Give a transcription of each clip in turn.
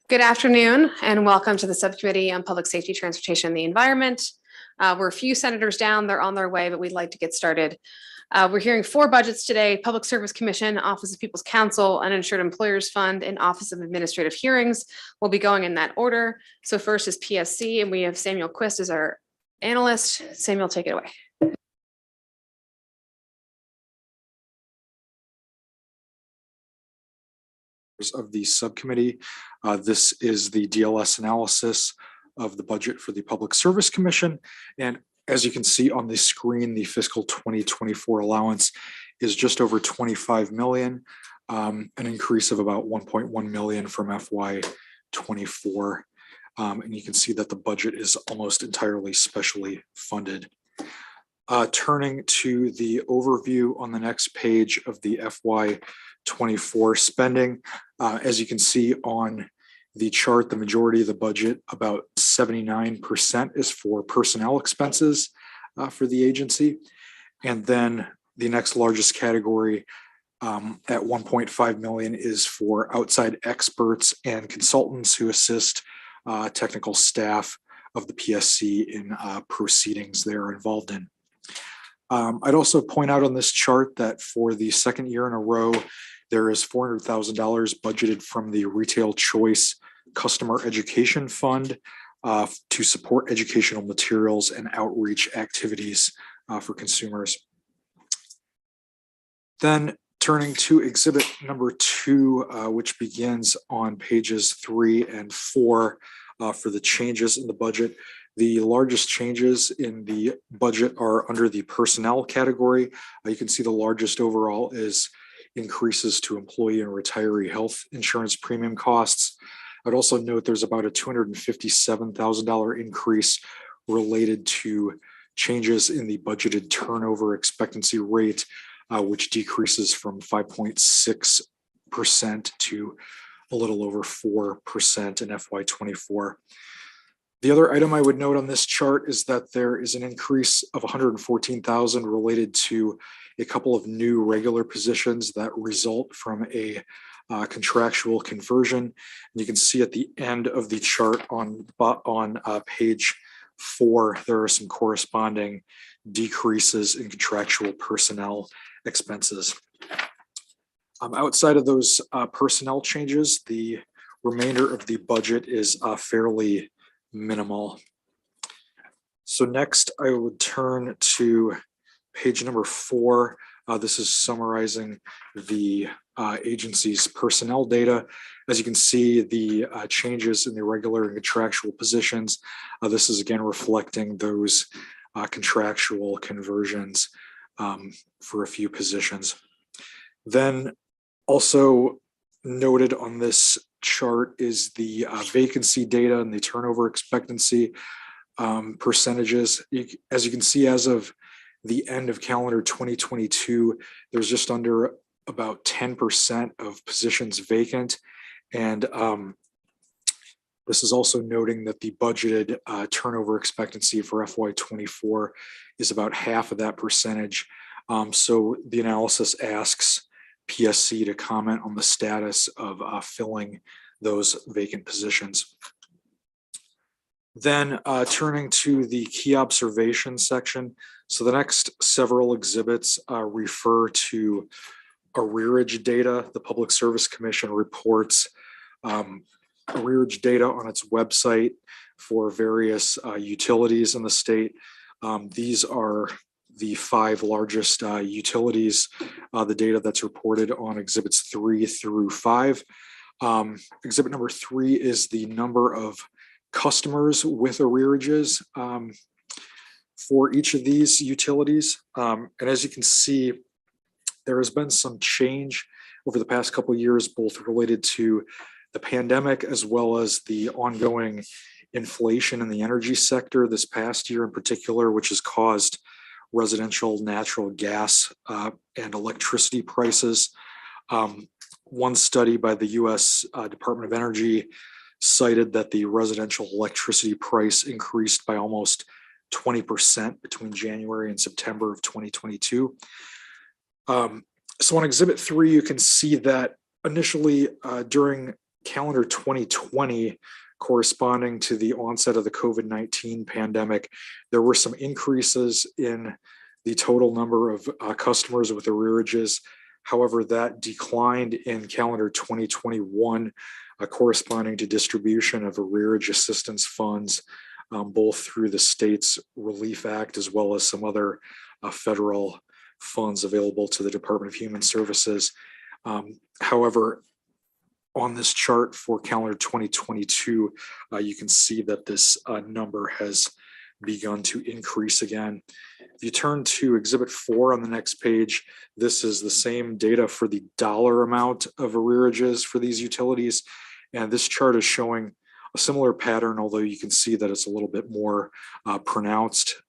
Good afternoon and welcome to the Subcommittee on Public Safety, Transportation, and the Environment. We're a few senators down, they're on their way, but we'd like to get started. We're hearing 4 budgets today: Public Service Commission, Office of People's Counsel, Uninsured Employers Fund, and Office of Administrative Hearings. We'll be going in that order. So first is PSC, and we have Samuel Quist as our analyst. Samuel, take it away. Of the subcommittee. This is the DLS analysis of the budget for the Public Service Commission. And as you can see on the screen, the fiscal 2024 allowance is just over 25 million, an increase of about 1.1 million from FY24. And you can see that the budget is almost entirely specially funded. Turning to the overview on the next page of the FY24 spending, as you can see on the chart, the majority of the budget, about 79%, is for personnel expenses for the agency. And then the next largest category at 1.5 million is for outside experts and consultants who assist technical staff of the PSC in proceedings they're involved in. I'd also point out on this chart that for the second year in a row, there is $400,000 budgeted from the Retail Choice Customer Education Fund to support educational materials and outreach activities for consumers. Then turning to exhibit number 2, which begins on pages 3 and 4 for the changes in the budget. The largest changes in the budget are under the personnel category. You can see the largest overall is increases to employee and retiree health insurance premium costs. I'd also note there's about a $257,000 increase related to changes in the budgeted turnover expectancy rate, which decreases from 5.6% to a little over 4% in FY24. The other item I would note on this chart is that there is an increase of $114,000 related to a couple of new regular positions that result from a contractual conversion. And you can see at the end of the chart on page 4, there are some corresponding decreases in contractual personnel expenses. Outside of those personnel changes, the remainder of the budget is fairly minimal. So next I would turn to page number 4. This is summarizing the agency's personnel data. As you can see, the changes in the regular and contractual positions. This is again reflecting those contractual conversions for a few positions. Then also noted on this chart is the vacancy data and the turnover expectancy percentages. As you can see, as of the end of calendar 2022, there's just under about 10% of positions vacant. And this is also noting that the budgeted turnover expectancy for FY24 is about half of that percentage. So the analysis asks PSC to comment on the status of filling those vacant positions. Then turning to the key observations section. So the next several exhibits refer to arrearage data. The Public Service Commission reports arrearage data on its website for various utilities in the state. These are the 5 largest utilities, the data that's reported on exhibits 3 through 5. Exhibit number 3 is the number of customers with arrearages for each of these utilities. And as you can see, there has been some change over the past couple of years, both related to the pandemic as well as the ongoing inflation in the energy sector this past year in particular, which has caused residential natural gas and electricity prices. One study by the US Department of Energy cited that the residential electricity price increased by almost 20% between January and September of 2022. So on exhibit 3, you can see that initially during calendar 2020, corresponding to the onset of the COVID-19 pandemic, there were some increases in the total number of customers with arrearages. However, that declined in calendar 2021, corresponding to distribution of arrearage assistance funds, both through the state's Relief Act as well as some other federal funds available to the Department of Human Services. However, on this chart for calendar 2022, you can see that this number has begun to increase again. If you turn to Exhibit 4 on the next page, this is the same data for the dollar amount of arrearages for these utilities. And this chart is showing a similar pattern, although you can see that it's a little bit more pronounced.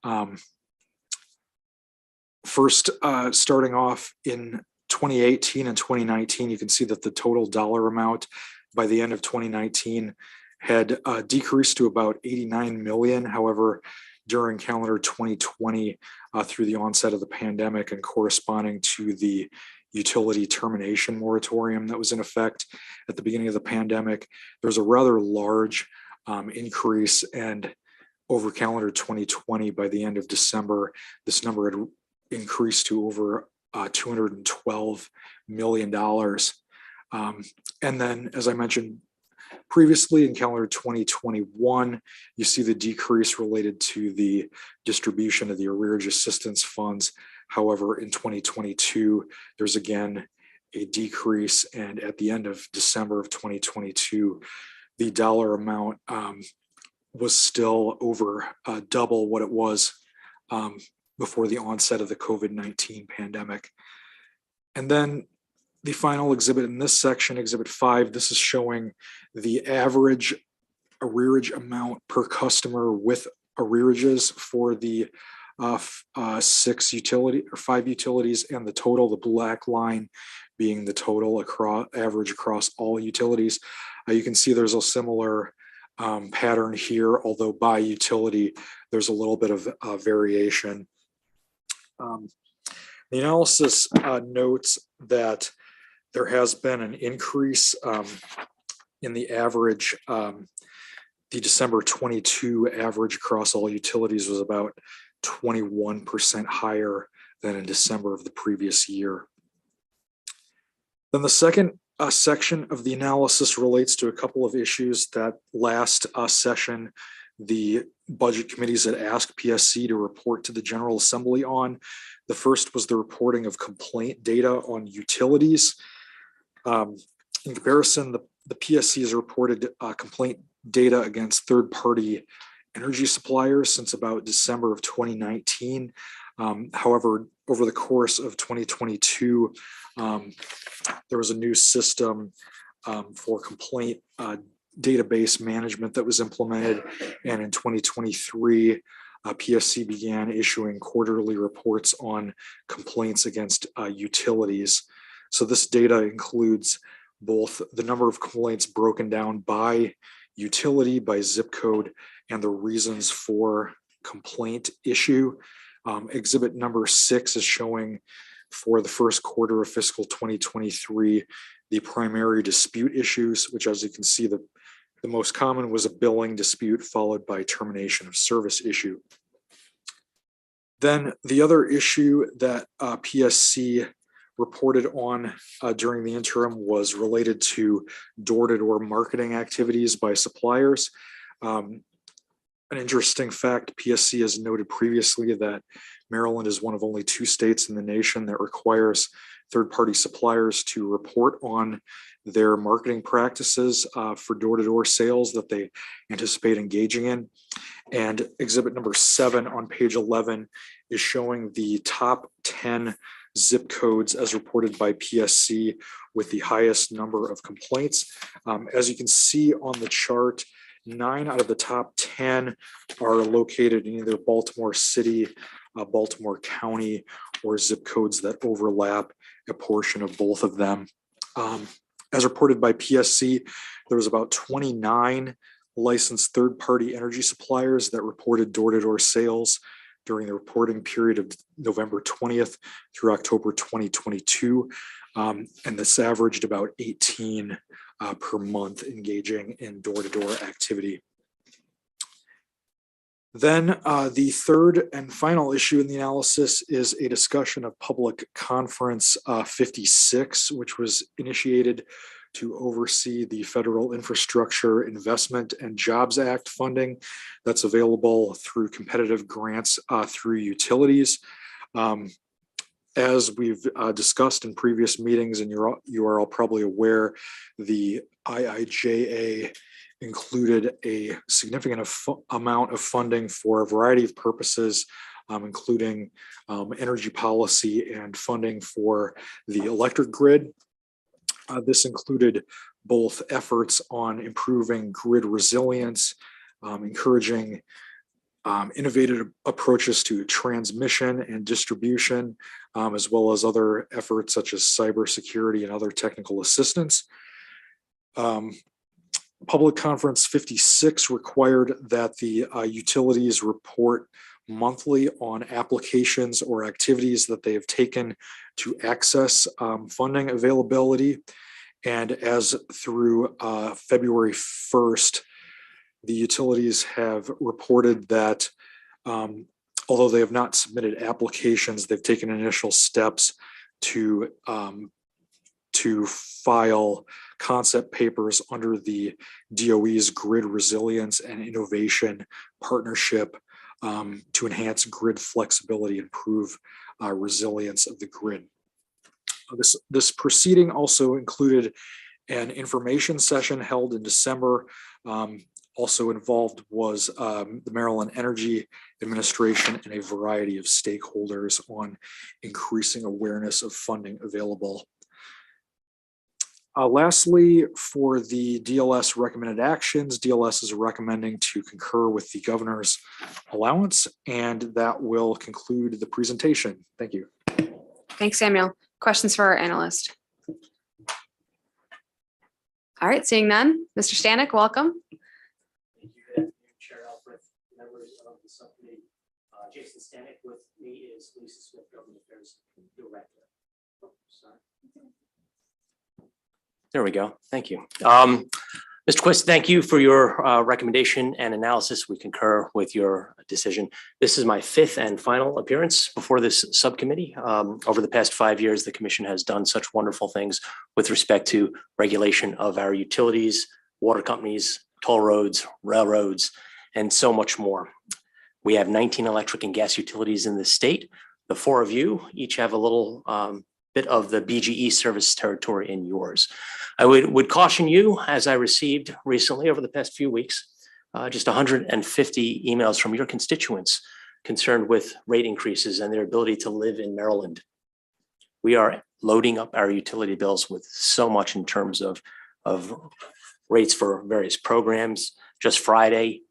First, starting off in 2018 and 2019, you can see that the total dollar amount by the end of 2019 had decreased to about 89 million. However, during calendar 2020, through the onset of the pandemic and corresponding to the utility termination moratorium that was in effect at the beginning of the pandemic, there's a rather large increase. And over calendar 2020, by the end of December, this number had increased to over $212 million. And then, as I mentioned previously, in calendar 2021, you see the decrease related to the distribution of the arrearage assistance funds. However, in 2022, there's again a decrease. And at the end of December of 2022, the dollar amount was still over double what it was before the onset of the COVID-19 pandemic. And then the final exhibit in this section, Exhibit 5, this is showing the average arrearage amount per customer with arrearages for the 5 utilities, and the total, the black line being the total average across all utilities. You can see there's a similar pattern here, although by utility, there's a little bit of variation. The analysis notes that there has been an increase in the average. The December 22 average across all utilities was about 21% higher than in December of the previous year. Then the second section of the analysis relates to a couple of issues that last session the budget committees had asked PSC to report to the General Assembly on. The first was the reporting of complaint data on utilities. In comparison, the PSC has reported complaint data against third-party energy suppliers since about December of 2019. However, over the course of 2022, there was a new system for complaint database management that was implemented. And in 2023, PSC began issuing quarterly reports on complaints against utilities. So this data includes both the number of complaints broken down by utility, by zip code, and the reasons for complaint issue. Exhibit number 6 is showing for the first quarter of fiscal 2023, the primary dispute issues, which, as you can see, the most common was a billing dispute followed by termination of service issue. Then the other issue that PSC reported on during the interim was related to door-to-door marketing activities by suppliers. An interesting fact, PSC has noted previously that Maryland is one of only 2 states in the nation that requires third-party suppliers to report on their marketing practices for door-to-door sales that they anticipate engaging in. And exhibit number 7 on page 11 is showing the top 10 zip codes as reported by PSC with the highest number of complaints. As you can see on the chart, 9 out of the top 10 are located in either Baltimore City, Baltimore County, or zip codes that overlap a portion of both of them. As reported by PSC, there was about 29 licensed third-party energy suppliers that reported door-to-door sales during the reporting period of November 20th through October 2022. And this averaged about 18 per month engaging in door-to-door activity. Then the third and final issue in the analysis is a discussion of Public Conference 56, which was initiated to oversee the Federal Infrastructure Investment and Jobs Act funding that's available through competitive grants through utilities. As we've discussed in previous meetings, and you are all probably aware, the IIJA included a significant amount of funding for a variety of purposes, including energy policy and funding for the electric grid. This included both efforts on improving grid resilience, encouraging innovative approaches to transmission and distribution, as well as other efforts such as cybersecurity and other technical assistance. Public Conference 56 required that the utilities report monthly on applications or activities that they have taken to access funding availability. And as through February 1st, the utilities have reported that although they have not submitted applications, they've taken initial steps to file concept papers under the DOE's Grid Resilience and Innovation Partnership to enhance grid flexibility, improve resilience of the grid. This proceeding also included an information session held in December. Also involved was the Maryland Energy Administration and a variety of stakeholders on increasing awareness of funding available. Lastly, for the DLS recommended actions, DLS is recommending to concur with the governor's allowance, and that will conclude the presentation. Thank you. Thanks, Samuel. Questions for our analyst? All right, seeing none. Mr. Stanek, welcome. Thank you, Chair Alfred, members of the subcommittee. Jason Stanek, with me is Lisa Smith, Government Affairs Director. Oh, sorry. There we go. Thank you. Mr. Quist, thank you for your recommendation and analysis. We concur with your decision. This is my fifth and final appearance before this subcommittee. Over the past 5 years, the Commission has done such wonderful things with respect to regulation of our utilities, water companies, toll roads, railroads, and so much more. We have 19 electric and gas utilities in the state. The four of you each have a little bit of the BGE service territory in yours. I would caution you, as I received recently over the past few weeks, just 150 emails from your constituents concerned with rate increases and their ability to live in Maryland. We are loading up our utility bills with so much in terms of rates for various programs. Just Friday,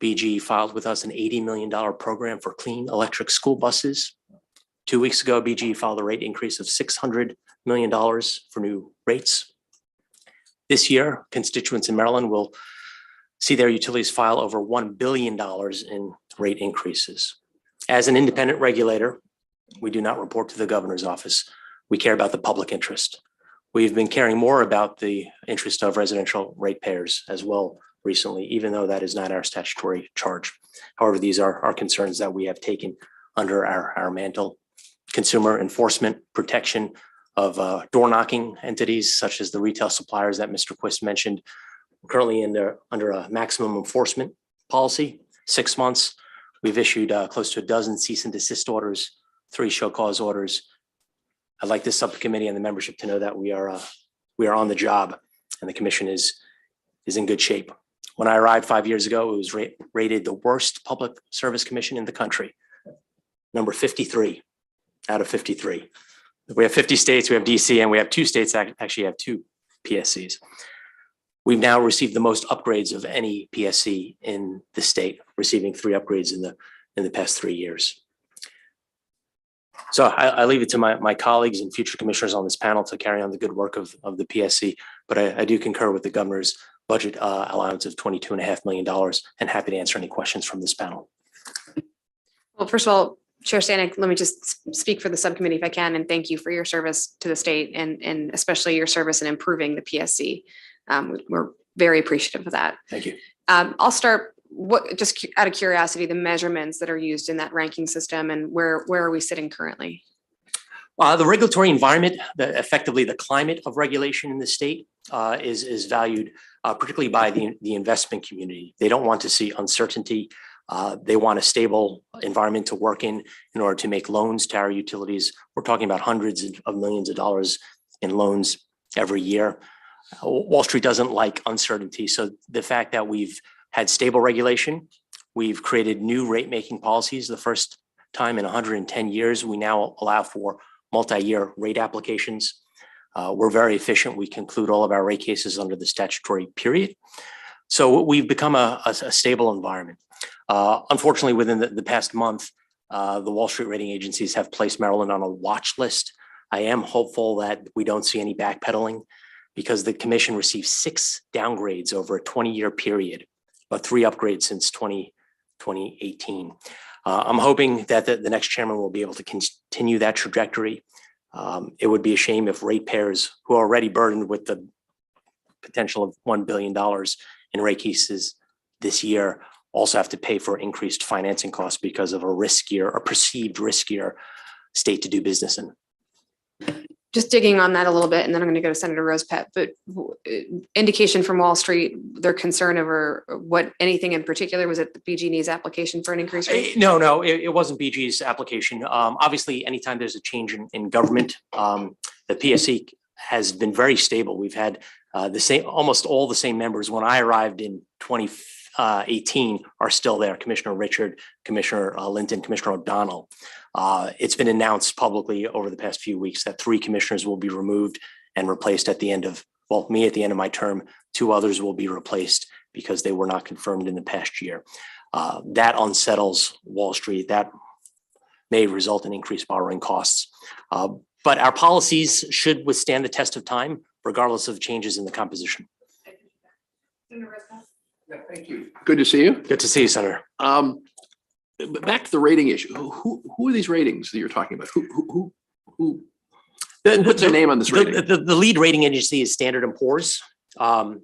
BGE filed with us an $80 million program for clean electric school buses. 2 weeks ago, BGE filed a rate increase of $600 million for new rates. This year, constituents in Maryland will see their utilities file over $1 billion in rate increases. As an independent regulator, we do not report to the governor's office. We care about the public interest. We've been caring more about the interest of residential ratepayers as well recently, even though that is not our statutory charge. However, these are our concerns that we have taken under our mantle. Consumer enforcement, protection of door knocking entities such as the retail suppliers that Mr. Quist mentioned. We're currently under a maximum enforcement policy, 6 months. We've issued close to a dozen cease and desist orders, 3 show cause orders. I'd like this subcommittee and the membership to know that we are on the job, and the commission is in good shape. When I arrived 5 years ago, it was rated the worst public service commission in the country, number 53 out of 53. We have 50 states, we have DC, and we have 2 states that actually have 2 PSCs. We've now received the most upgrades of any PSC in the state, receiving 3 upgrades in the past 3 years. So I leave it to my colleagues and future commissioners on this panel to carry on the good work of the PSC, but I do concur with the governor's budget allowance of $22.5 million, and happy to answer any questions from this panel. Well, first of all, Chair Stanek, let me just speak for the subcommittee if I can, and thank you for your service to the state and especially your service in improving the PSC. We're very appreciative of that. Thank you. I'll start just out of curiosity, the measurements that are used in that ranking system and where are we sitting currently? The regulatory environment, effectively the climate of regulation in the state is valued particularly by the investment community. They don't want to see uncertainty. They want a stable environment to work in order to make loans to our utilities. We're talking about hundreds of millions of dollars in loans every year. Wall Street doesn't like uncertainty. So the fact that we've had stable regulation, we've created new rate-making policies. The first time in 110 years, we now allow for multi-year rate applications. We're very efficient. We conclude all of our rate cases under the statutory period. So we've become a stable environment. Unfortunately, within the past month, the Wall Street rating agencies have placed Maryland on a watch list. I am hopeful that we don't see any backpedaling because the commission received 6 downgrades over a 20-year period, but 3 upgrades since 2018. I'm hoping that the next chairman will be able to continue that trajectory. It would be a shame if ratepayers who are already burdened with the potential of $1 billion in rate cases this year also have to pay for increased financing costs because of a perceived riskier state to do business in. Just digging on that a little bit, and then I'm going to go to Senator Rosepet, but indication from Wall Street, their concern over what, anything in particular, was it the BG&E's application for an increase rate? No, it wasn't BG's application. Obviously, anytime there's a change in government, the PSC has been very stable. We've had almost all the same members when I arrived in 2018 are still there. Commissioner Richard, Commissioner Linton, Commissioner O'Donnell. It's been announced publicly over the past few weeks that 3 commissioners will be removed and replaced at the end of, me at the end of my term. 2 others will be replaced because they were not confirmed in the past year. That unsettles Wall Street. That may result in increased borrowing costs. But our policies should withstand the test of time, regardless of changes in the composition. Yeah, thank you. Good to see you. Good to see you, Senator. But back to the rating issue. Who are these ratings that you're talking about? Who puts their name on this rating? The lead rating agency is Standard & Poor's, and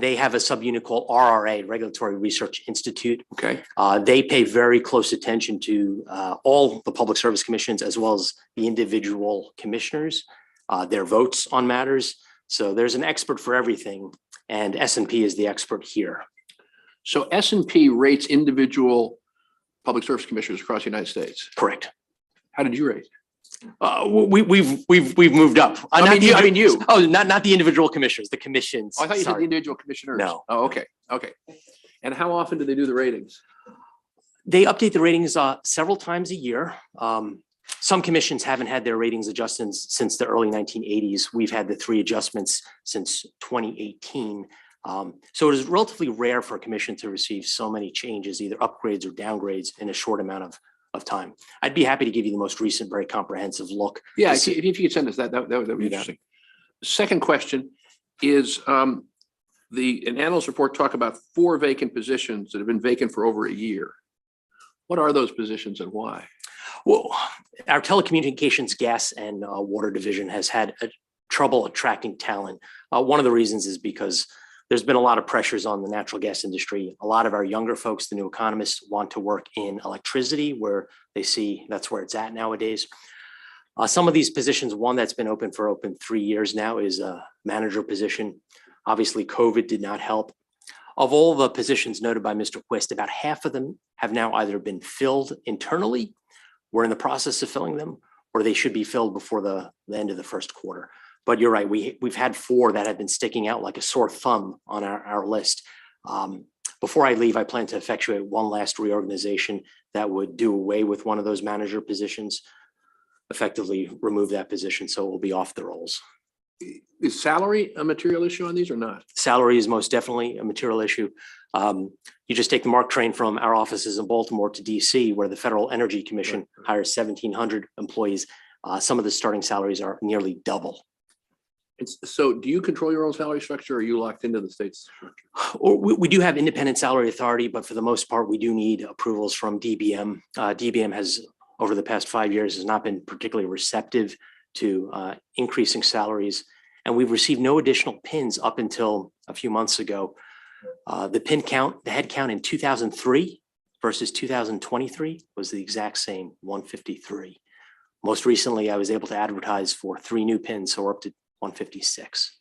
they have a subunit called RRA, Regulatory Research Institute. Okay. They pay very close attention to all the public service commissions as well as the individual commissioners, their votes on matters. So there's an expert for everything, and S&P is the expert here. So S&P rates individual public service commissioners across the United States. Correct. How did you rate? We've moved up. I mean you. Oh, not the individual commissioners, the commissions. Oh, I thought you said the Sorry. individual commissioners. No. Oh, okay. And how often do they do the ratings? They update the ratings several times a year. Some commissions haven't had their ratings adjusted since the early 1980s. We've had the 3 adjustments since 2018. So it is relatively rare for a commission to receive so many changes, either upgrades or downgrades, in a short amount of time. I'd be happy to give you the most recent, very comprehensive look. Yeah, if you could send us that would be interesting. Second question is the analyst report talk about 4 vacant positions that have been vacant for over a year. What are those positions and why? Well, our telecommunications, gas, and water division has had trouble attracting talent. One of the reasons is because there's been a lot of pressures on the natural gas industry. A lot of our younger folks, the new economists, want to work in electricity, where they see that's where it's at nowadays. Some of these positions, one that's been open for 3 years now, is a manager position. Obviously, COVID did not help. Of all the positions noted by Mr. Quist, about half of them have now either been filled internally, we're in the process of filling them, or they should be filled before the end of the first quarter. But you're right, we've had 4 that have been sticking out like a sore thumb on our list. Before I leave, I plan to effectuate one last reorganization that would do away with one of those manager positions, effectively remove that position so it will be off the rolls. Is salary a material issue on these or not? Salary is most definitely a material issue. You just take the MARC train from our offices in Baltimore to DC, where the Federal Energy Commission hires 1,700 employees. Some of the starting salaries are nearly double. So do you control your own salary structure, or are you locked into the state's structure? Or we do have independent salary authority, but for the most part, we do need approvals from DBM. DBM has, over the past 5 years, has not been particularly receptive to increasing salaries. and we've received no additional pins up until a few months ago. The pin count, the head count in 2003 versus 2023 was the exact same, 153. Most recently, I was able to advertise for 3 new pins, so we're up to 156.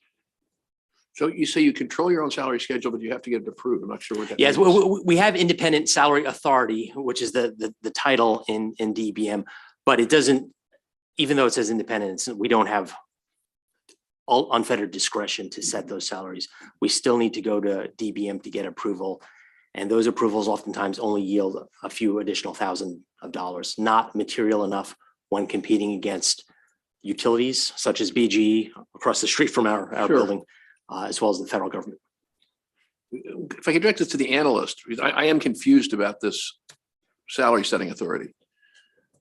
So you say you control your own salary schedule, but you have to get it approved. I'm not sure what that Yes, means. we have independent salary authority, which is the title in DBM, but it doesn't, even though it says independent, we don't have all unfettered discretion to set those salaries. We still need to go to DBM to get approval. And those approvals oftentimes only yield a few additional $1,000s, not material enough when competing against utilities such as BGE across the street from our Sure. building, as well as the federal government. If I could direct this to the analyst, because I am confused about this salary setting authority.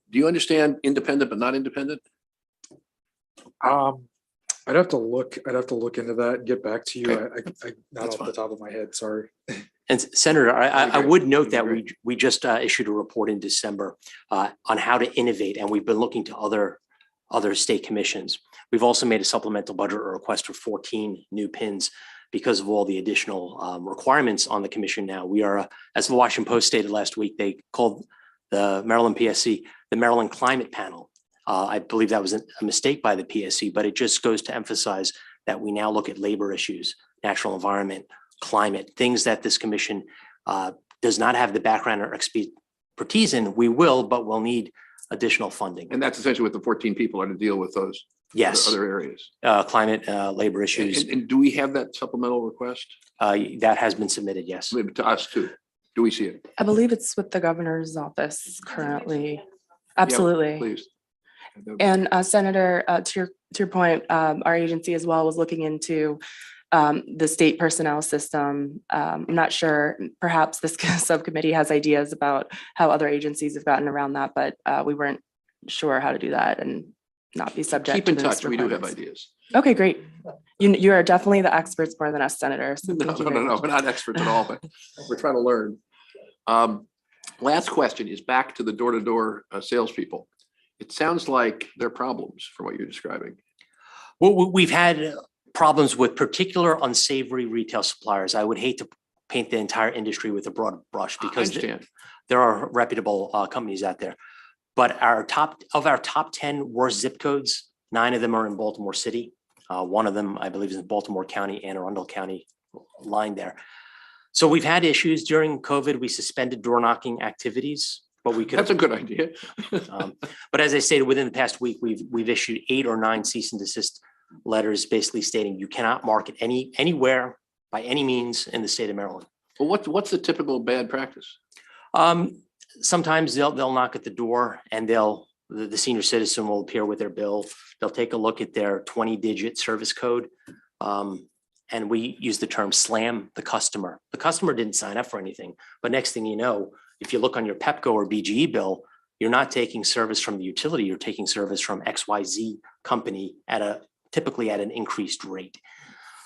Do you understand independent but not independent? I'd have to look into that and get back to you. Okay. I not That's off the top of my head, sorry. And Senator, I That'd be would note That'd that be we just issued a report in December on how to innovate, and we've been looking to other state commissions. We've also made a supplemental budget request for 14 new pins because of all the additional requirements on the commission now. We are, as the Washington Post stated last week, they called the Maryland PSC the Maryland Climate Panel. I believe that was a mistake by the PSC, but it just goes to emphasize that we now look at labor issues, natural environment, climate, things that this commission does not have the background or expertise in. We will, but we'll need additional funding. And that's essentially what the 14 people are to deal with those Yes, other areas. climate, labor issues, And do we have that supplemental request? that has been submitted, yes. Maybe to us too. Do we see it? I believe it's with the governor's office currently. Absolutely. Please. And Senator, to your point, our agency as well was looking into the state personnel system. I'm not sure, perhaps this subcommittee has ideas about how other agencies have gotten around that, but we weren't sure how to do that and not be subject Keep to in those touch. We do have requirements. ideas. Okay, great. You are definitely the experts more than us, Senator. So No, thank you no, very no, much. we're not experts at all, but we're trying to learn. Last question is back to the door-to-door salespeople. It sounds like there are problems from what you're describing. Well, we've had problems with particular unsavory retail suppliers. I would hate to paint the entire industry with a broad brush I because understand. there are reputable companies out there. But our top 10 worst zip codes, 9 of them are in Baltimore City. One of them, I believe, is in Baltimore County, Anne Arundel County line there. So we've had issues during COVID. We suspended door knocking activities, but we could. That's a good idea. But as I stated, within the past week, we've issued 8 or 9 cease and desist letters, basically stating you cannot market anywhere by any means in the state of Maryland. Well, what's the typical bad practice? Sometimes they'll knock at the door and the senior citizen will appear with their bill. They'll take a look at their 20-digit service code. And we use the term slam the customer. The customer didn't sign up for anything, but next thing you know, if you look on your Pepco or BGE bill, you're not taking service from the utility, you're taking service from XYZ company typically at an increased rate.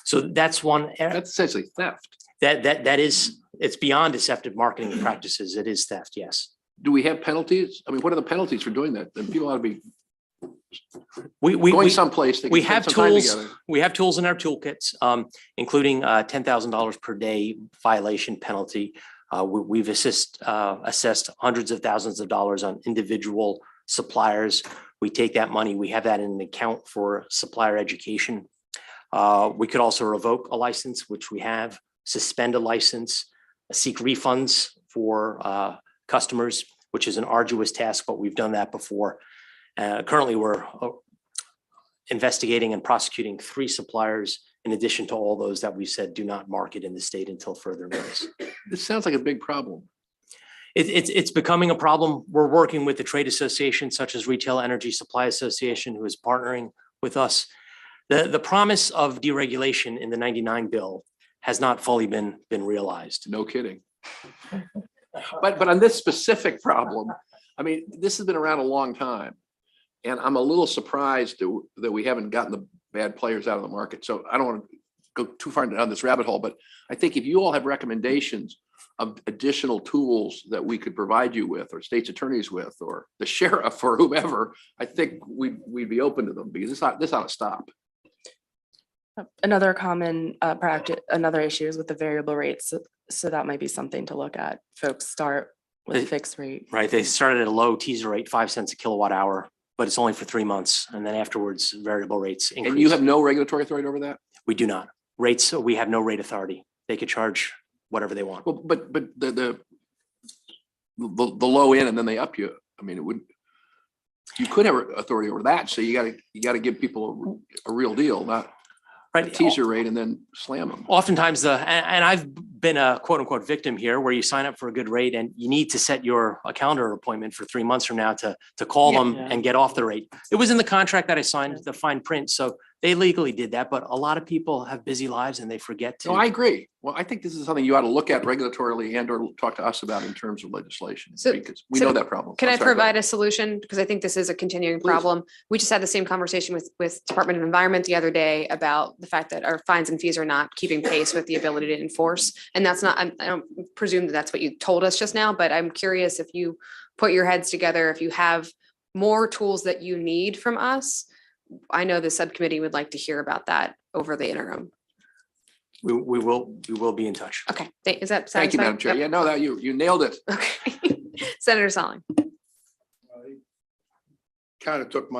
So that's one. That's essentially theft. That is, it's beyond deceptive marketing practices. It is theft, yes. Do we have penalties? I mean, what are the penalties for doing that? And people ought to be We going someplace. They we can spend have some time tools. together. We have tools in our toolkits, including $10,000 per day violation penalty. We've assessed hundreds of thousands of dollars on individual suppliers. We take that money. We have that in an account for supplier education. We could also revoke a license, which we have, suspend a license, seek refunds for customers, which is an arduous task, but we've done that before. Currently, we're investigating and prosecuting 3 suppliers in addition to all those that we said do not market in the state until further notice. This sounds like a big problem. It's becoming a problem. We're working with the trade associations such as Retail Energy Supply Association, who is partnering with us. The promise of deregulation in the 99 bill has not fully been realized. No kidding. But on this specific problem, I mean, this has been around a long time. And I'm a little surprised that we haven't gotten the bad players out of the market. So I don't want to go too far down this rabbit hole, but I think if you all have recommendations of additional tools that we could provide you with, or state's attorneys with, or the sheriff or whomever, I think we'd be open to them, because this ought to stop. Another common practice, another issue is with the variable rates. So that might be something to look at. Folks start with a fixed rate. Right, they started at a low teaser rate, 5 cents a kilowatt hour, but it's only for 3 months. And then afterwards, variable rates increase. And you have no regulatory authority over that? We do not. Rates, we have no rate authority. They could charge whatever they want. Well, but the low end and then they up you. I mean, you could have authority over that. So you gotta give people a real deal, not a Right. teaser rate and then slam them. Oftentimes and I've been a quote unquote victim here where you sign up for a good rate and you need to set your calendar appointment for 3 months from now to call them and get off the rate. It was in the contract that I signed, the fine print. So they legally did that, but a lot of people have busy lives and they forget to. No, I agree. Well, I think this is something you ought to look at regulatorily and or talk to us about in terms of legislation. So- Because we so know that problem. Can I'm I sorry, go provide ahead. a solution? Because I think this is a continuing Please. problem. We just had the same conversation with Department of Environment the other day about the fact that our fines and fees are not keeping pace with the ability to enforce. And that's not, I don't presume that that's what you told us just now, but I'm curious if you put your heads together, if you have more tools that you need from us. I know the subcommittee would like to hear about that over the interim. We will be in touch. Okay, is that Thank you, satisfying? Madam Chair. Yep. Yeah, no, that you nailed it. Okay. Senator Solling. Kind of took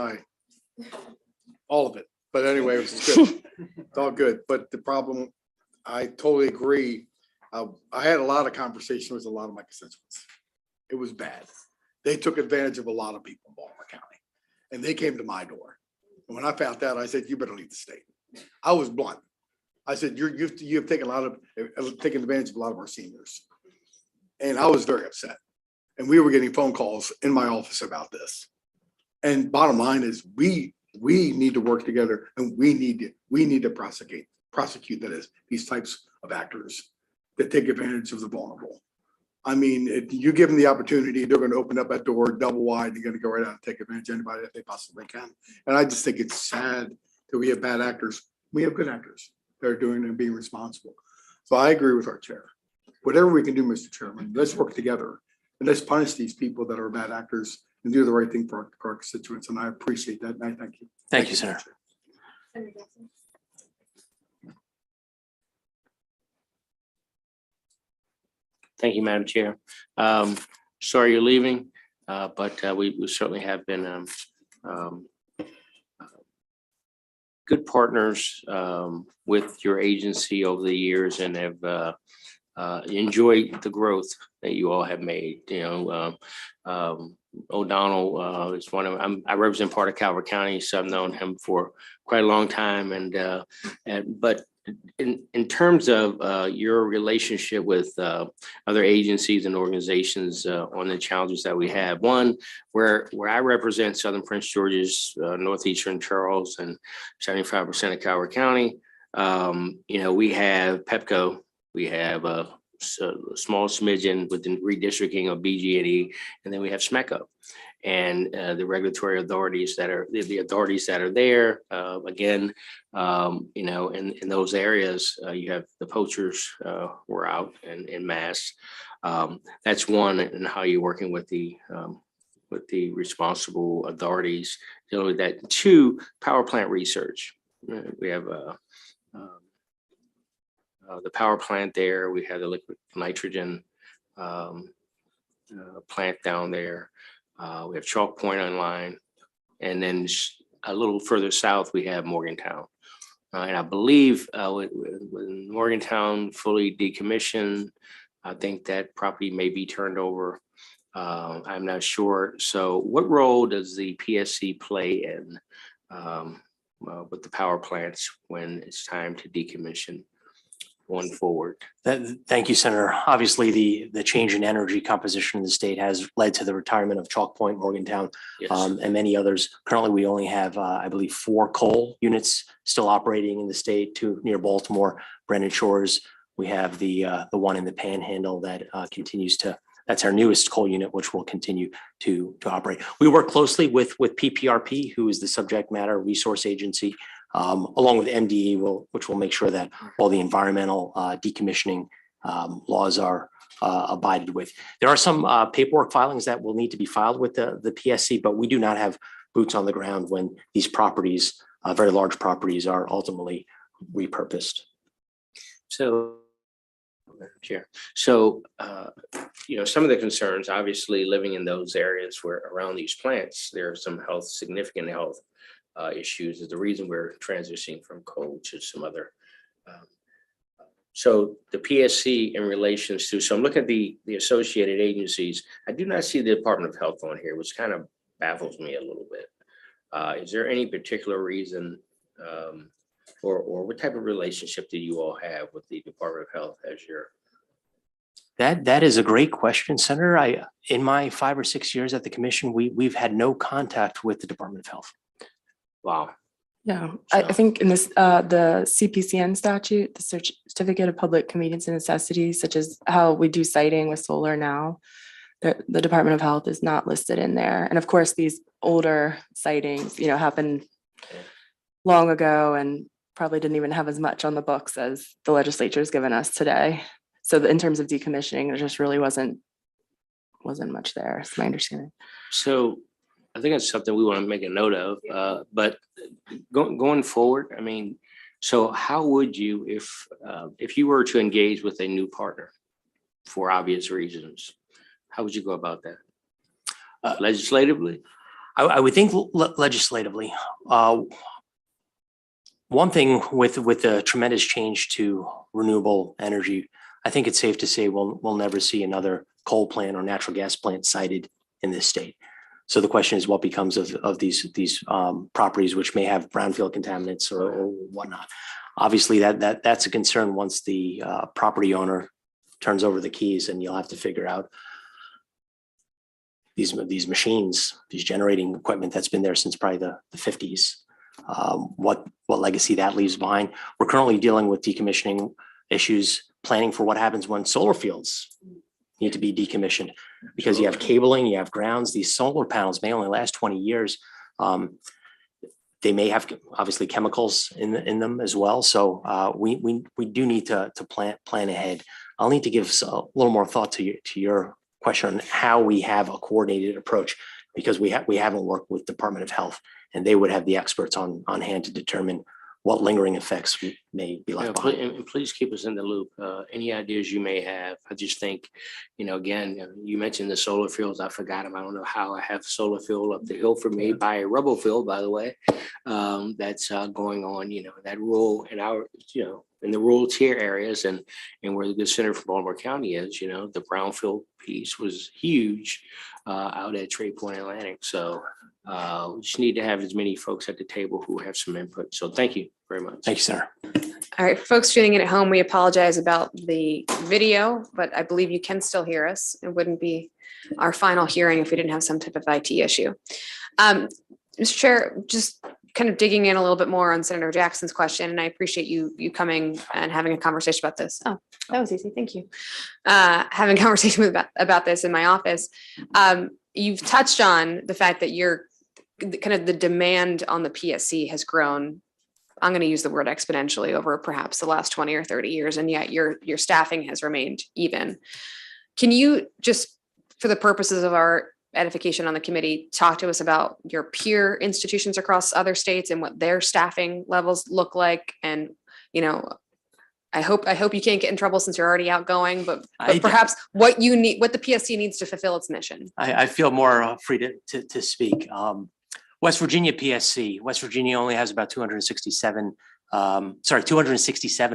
all of it, but anyway, it was good. It's all good, but the problem, I totally agree. I had a lot of conversation with a lot of my constituents. It was bad. They took advantage of a lot of people in Baltimore County, and they came to my door. And when I found that, I said, "You better leave the state." I was blunt. I said, "You've taken taken advantage of a lot of our seniors," and I was very upset. And we were getting phone calls in my office about this. And bottom line is, we need to work together, and we need to prosecute that is these types of actors that take advantage of the vulnerable. I mean, if you give them the opportunity, they're going to open up that door double wide. They're going to go right out and take advantage of anybody that they possibly can. And I just think it's sad that we have bad actors. We have good actors that are doing and being responsible. So I agree with our chair. Whatever we can do, Mr. Chairman, let's work together and let's punish these people that are bad actors and do the right thing for our constituents. And I appreciate that. And I thank you. Thank you, Senator. Thank you, Madam Chair. Sorry you're leaving, but we certainly have been good partners with your agency over the years and have enjoyed the growth that you all have made. You know, O'Donnell is one of, I represent part of Calvert County, so I've known him for quite a long time. But in terms of your relationship with other agencies and organizations on the challenges that we have, one where I represent Southern Prince George's, Northeastern Charles, and 75% of Calvert County. You know, we have PEPCO, we have a small smidgen with the redistricting of BG&E, and then we have SMECO. And the regulatory authorities that are the authorities that are there, again, you know, in those areas, you have the poachers were out in mass. That's one, and how you're working with the responsible authorities dealing with that. Two, power plant research. We have the power plant there. We have the liquid nitrogen plant down there. We have Chalk Point online, and then a little further south, we have Morgantown. And I believe when Morgantown fully decommissioned, I think that property may be turned over. I'm not sure. So what role does the PSC play in with the power plants when it's time to decommission going forward? Thank you, Senator. Obviously, the change in energy composition in the state has led to the retirement of Chalk Point, Morgantown, Yes. and many others. Currently, we only have, I believe, 4 coal units still operating in the state, 2 near Baltimore, Brennan Shores. We have the one in the Panhandle that continues to. That's our newest coal unit, which will continue to operate. We work closely with PPRP, who is the subject matter resource agency, along with MDE, which will make sure that all the environmental decommissioning laws are abided with. There are some paperwork filings that will need to be filed with the PSC, but we do not have boots on the ground when these properties, very large properties, are ultimately repurposed. So, Madam Chair, so, some of the concerns, obviously, living in those areas where around these plants, there are some significant health issues is the reason we're transitioning from coal to some other. So the PSC in relations to, so I'm looking at the associated agencies. I do not see the Department of Health on here, which kind of baffles me a little bit. Is there any particular reason or what type of relationship do you all have with the Department of Health as your? That is a great question, Senator. In my 5 or 6 years at the commission, we've had no contact with the Department of Health. Wow. Yeah, I think in this, the CPCN statute, the Certificate of Public Convenience and Necessity, such as how we do siting with solar now, the Department of Health is not listed in there. And of course, these older sightings, happened long ago and probably didn't even have as much on the books as the legislature has given us today. So in terms of decommissioning, there just really wasn't much there, is my understanding. So I think that's something we want to make a note of, but going forward, I mean, so how would you, if you were to engage with a new partner for obvious reasons, how would you go about that? Legislatively? I would think legislatively. One thing with the tremendous change to renewable energy, I think it's safe to say we'll never see another coal plant or natural gas plant sited in this state. So the question is, what becomes of these properties which may have brownfield contaminants or whatnot? Obviously, that's a concern once the property owner turns over the keys, and you'll have to figure out these machines, these generating equipment that's been there since probably the 50s. What legacy that leaves behind. We're currently dealing with decommissioning issues, planning for what happens when solar fields need to be decommissioned, because you have cabling, you have grounds. These solar panels may only last 20 years. They may have obviously chemicals in them as well. So we do need to plan ahead. I'll need to give a little more thought to your question on how we have a coordinated approach, because we haven't worked with Department of Health, and they would have the experts on hand to determine what lingering effects may be left behind. And please keep us in the loop. Any ideas you may have. I just think, again, you mentioned the solar fields. I forgot them. I don't know how I have solar field up the hill for me by a rubble field, by the way. That's going on, that rural in our, in the rural tier areas and where the good center for Baltimore County is, the brownfield piece was huge out at Trade Point Atlantic. So we just need to have as many folks at the table who have some input. So thank you very much. Thank you, Senator. All right, folks tuning in at home, we apologize about the video, but I believe you can still hear us. It wouldn't be our final hearing if we didn't have some type of IT issue. Mr. Chair, just kind of digging in a little bit more on Senator Jackson's question, and I appreciate you coming and having a conversation about this. Oh, that was easy. Thank you. Having a conversation about this in my office. You've touched on the fact that kind of the demand on the PSC has grown. I'm going to use the word exponentially over perhaps the last 20 or 30 years, and yet your staffing has remained even. Can you just, for the purposes of our edification on the committee, talk to us about your peer institutions across other states and what their staffing levels look like? And, I hope you can't get in trouble since you're already outgoing, but perhaps what you need, what the PSC needs to fulfill its mission. I feel more free to speak. West Virginia PSC. West Virginia only has about 267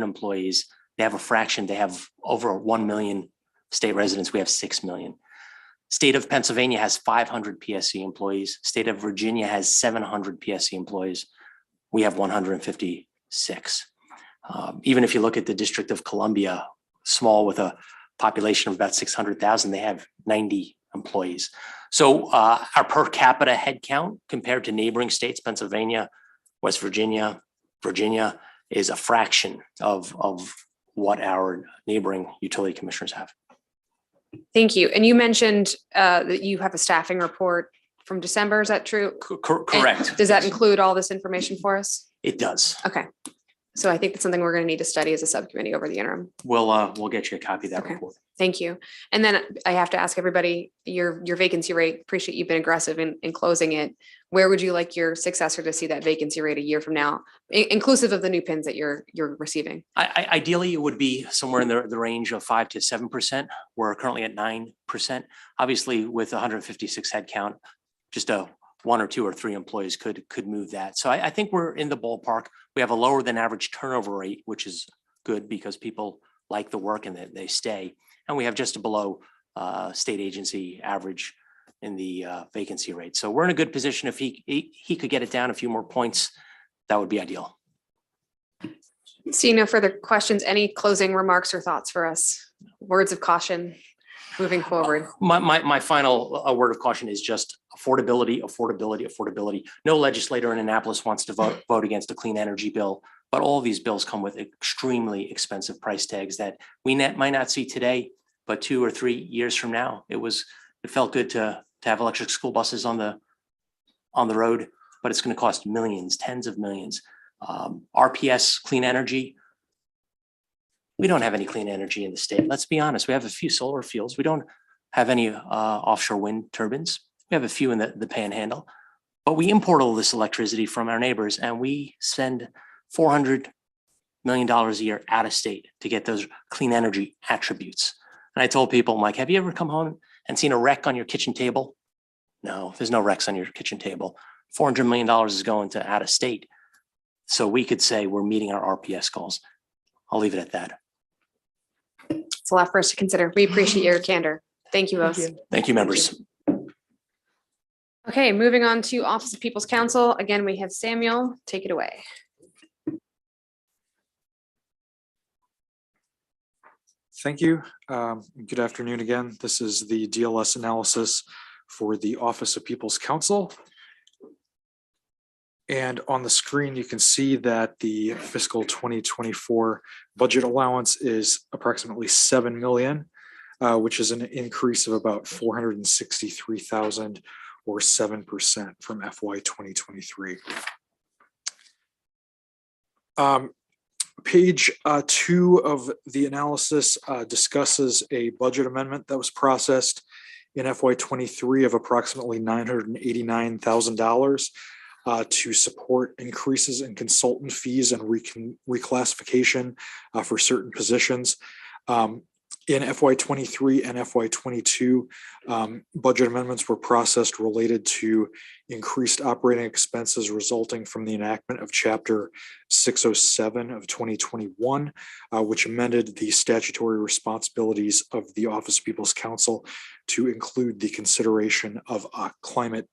employees. They have a fraction. They have over 1 million state residents. We have 6 million. State of Pennsylvania has 500 PSC employees. State of Virginia has 700 PSC employees. We have 156. Even if you look at the District of Columbia, small with a population of about 600,000, they have 90 employees. So our per capita head count compared to neighboring states, Pennsylvania, West Virginia, Virginia, is a fraction of what our neighboring utility commissioners have. Thank you. And you mentioned that you have a staffing report from December. Is that true? Correct. And does that include all this information for us? It does. Okay. So I think that's something we're going to need to study as a subcommittee over the interim. We'll get you a copy of that Okay. report. Thank you. And then I have to ask everybody, your vacancy rate, appreciate you've been aggressive in closing it. Where would you like your successor to see that vacancy rate a year from now, inclusive of the new pins that you're receiving? Ideally, it would be somewhere in the range of 5 to 7%. We're currently at 9%. Obviously, with 156 headcount, just a 1 or 2 or 3 employees could move that. So I think we're in the ballpark. We have a lower than average turnover rate, which is good because people like the work and they stay. And we have just below state agency average in the vacancy rate. So we're in a good position. If he could get it down a few more points, that would be ideal. Seeing no further questions, any closing remarks or thoughts for us? Words of caution moving forward. My final word of caution is just affordability. No legislator in Annapolis wants to vote against a clean energy bill, but all of these bills come with extremely expensive price tags that we might not see today, but 2 or 3 years from now. It felt good to have electric school buses on the road, but it's going to cost millions, tens of millions. RPS, clean energy. We don't have any clean energy in the state. Let's be honest. We have a few solar fields. We don't have any offshore wind turbines. We have a few in the panhandle, but we import all this electricity from our neighbors, and we spend $400 million a year out of state to get those clean energy attributes. And I told people, I'm like, have you ever come home and seen a wreck on your kitchen table? No, there's no wrecks on your kitchen table. $400 million is going to out of state. So we could say we're meeting our RPS goals. I'll leave it at that. It's a lot for us to consider. We appreciate your candor. Thank you both. Thank you, members. Okay, moving on to Office of People's Counsel. Again, we have Samuel. Take it away. Thank you. Good afternoon again. This is the DLS analysis for the Office of People's Counsel. And on the screen, you can see that the fiscal 2024 budget allowance is approximately $7 million, which is an increase of about $463,000 or 7% from FY 2023. Page 2 of the analysis discusses a budget amendment that was processed in FY 23 of approximately $989,000 to support increases in consultant fees and reclassification for certain positions. In FY 23 and FY 22, budget amendments were processed related to increased operating expenses resulting from the enactment of Chapter 607 of 2021, which amended the statutory responsibilities of the Office of People's Counsel to include the consideration of climate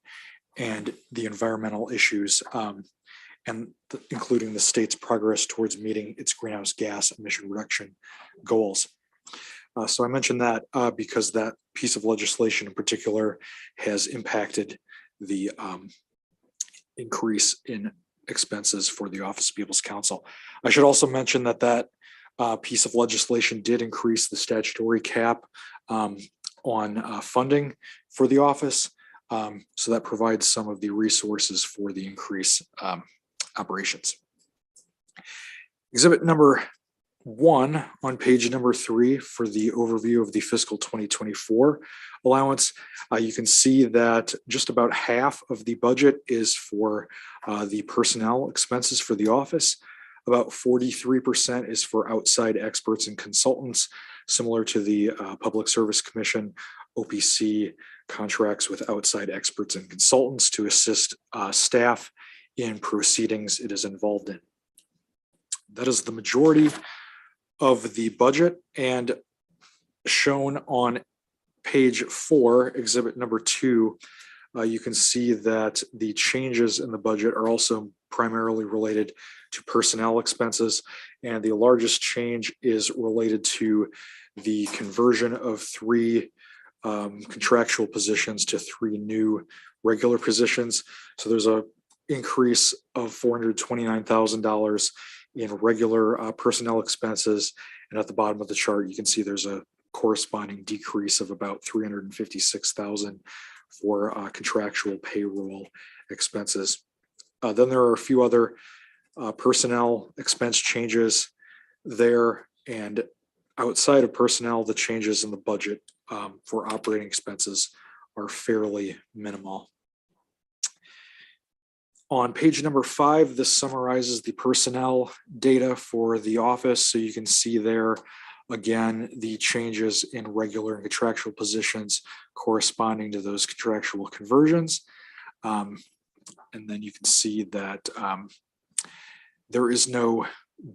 and the environmental issues, including the state's progress towards meeting its greenhouse gas emission reduction goals. So I mentioned that because that piece of legislation in particular has impacted the increase in expenses for the Office of People's Counsel. I should also mention that piece of legislation did increase the statutory cap on funding for the office. So that provides some of the resources for the increased operations. Exhibit number 1 on page number 3 for the overview of the fiscal 2024 allowance. You can see that just about half of the budget is for the personnel expenses for the office. About 43% is for outside experts and consultants, similar to the Public Service Commission. OPC contracts with outside experts and consultants to assist staff in proceedings it is involved in. That is the majority of the budget, and shown on page 4, exhibit number 2, you can see that the changes in the budget are also primarily related to personnel expenses, and the largest change is related to the conversion of 3 contractual positions to 3 new regular positions. So there's a increase of $429,000 in regular personnel expenses. And at the bottom of the chart, you can see there's a corresponding decrease of about $356,000 for contractual payroll expenses. Then there are a few other personnel expense changes there, and outside of personnel, the changes in the budget for operating expenses are fairly minimal. On page number 5, this summarizes the personnel data for the office. So you can see there, again, the changes in regular and contractual positions corresponding to those contractual conversions. And then you can see that there is no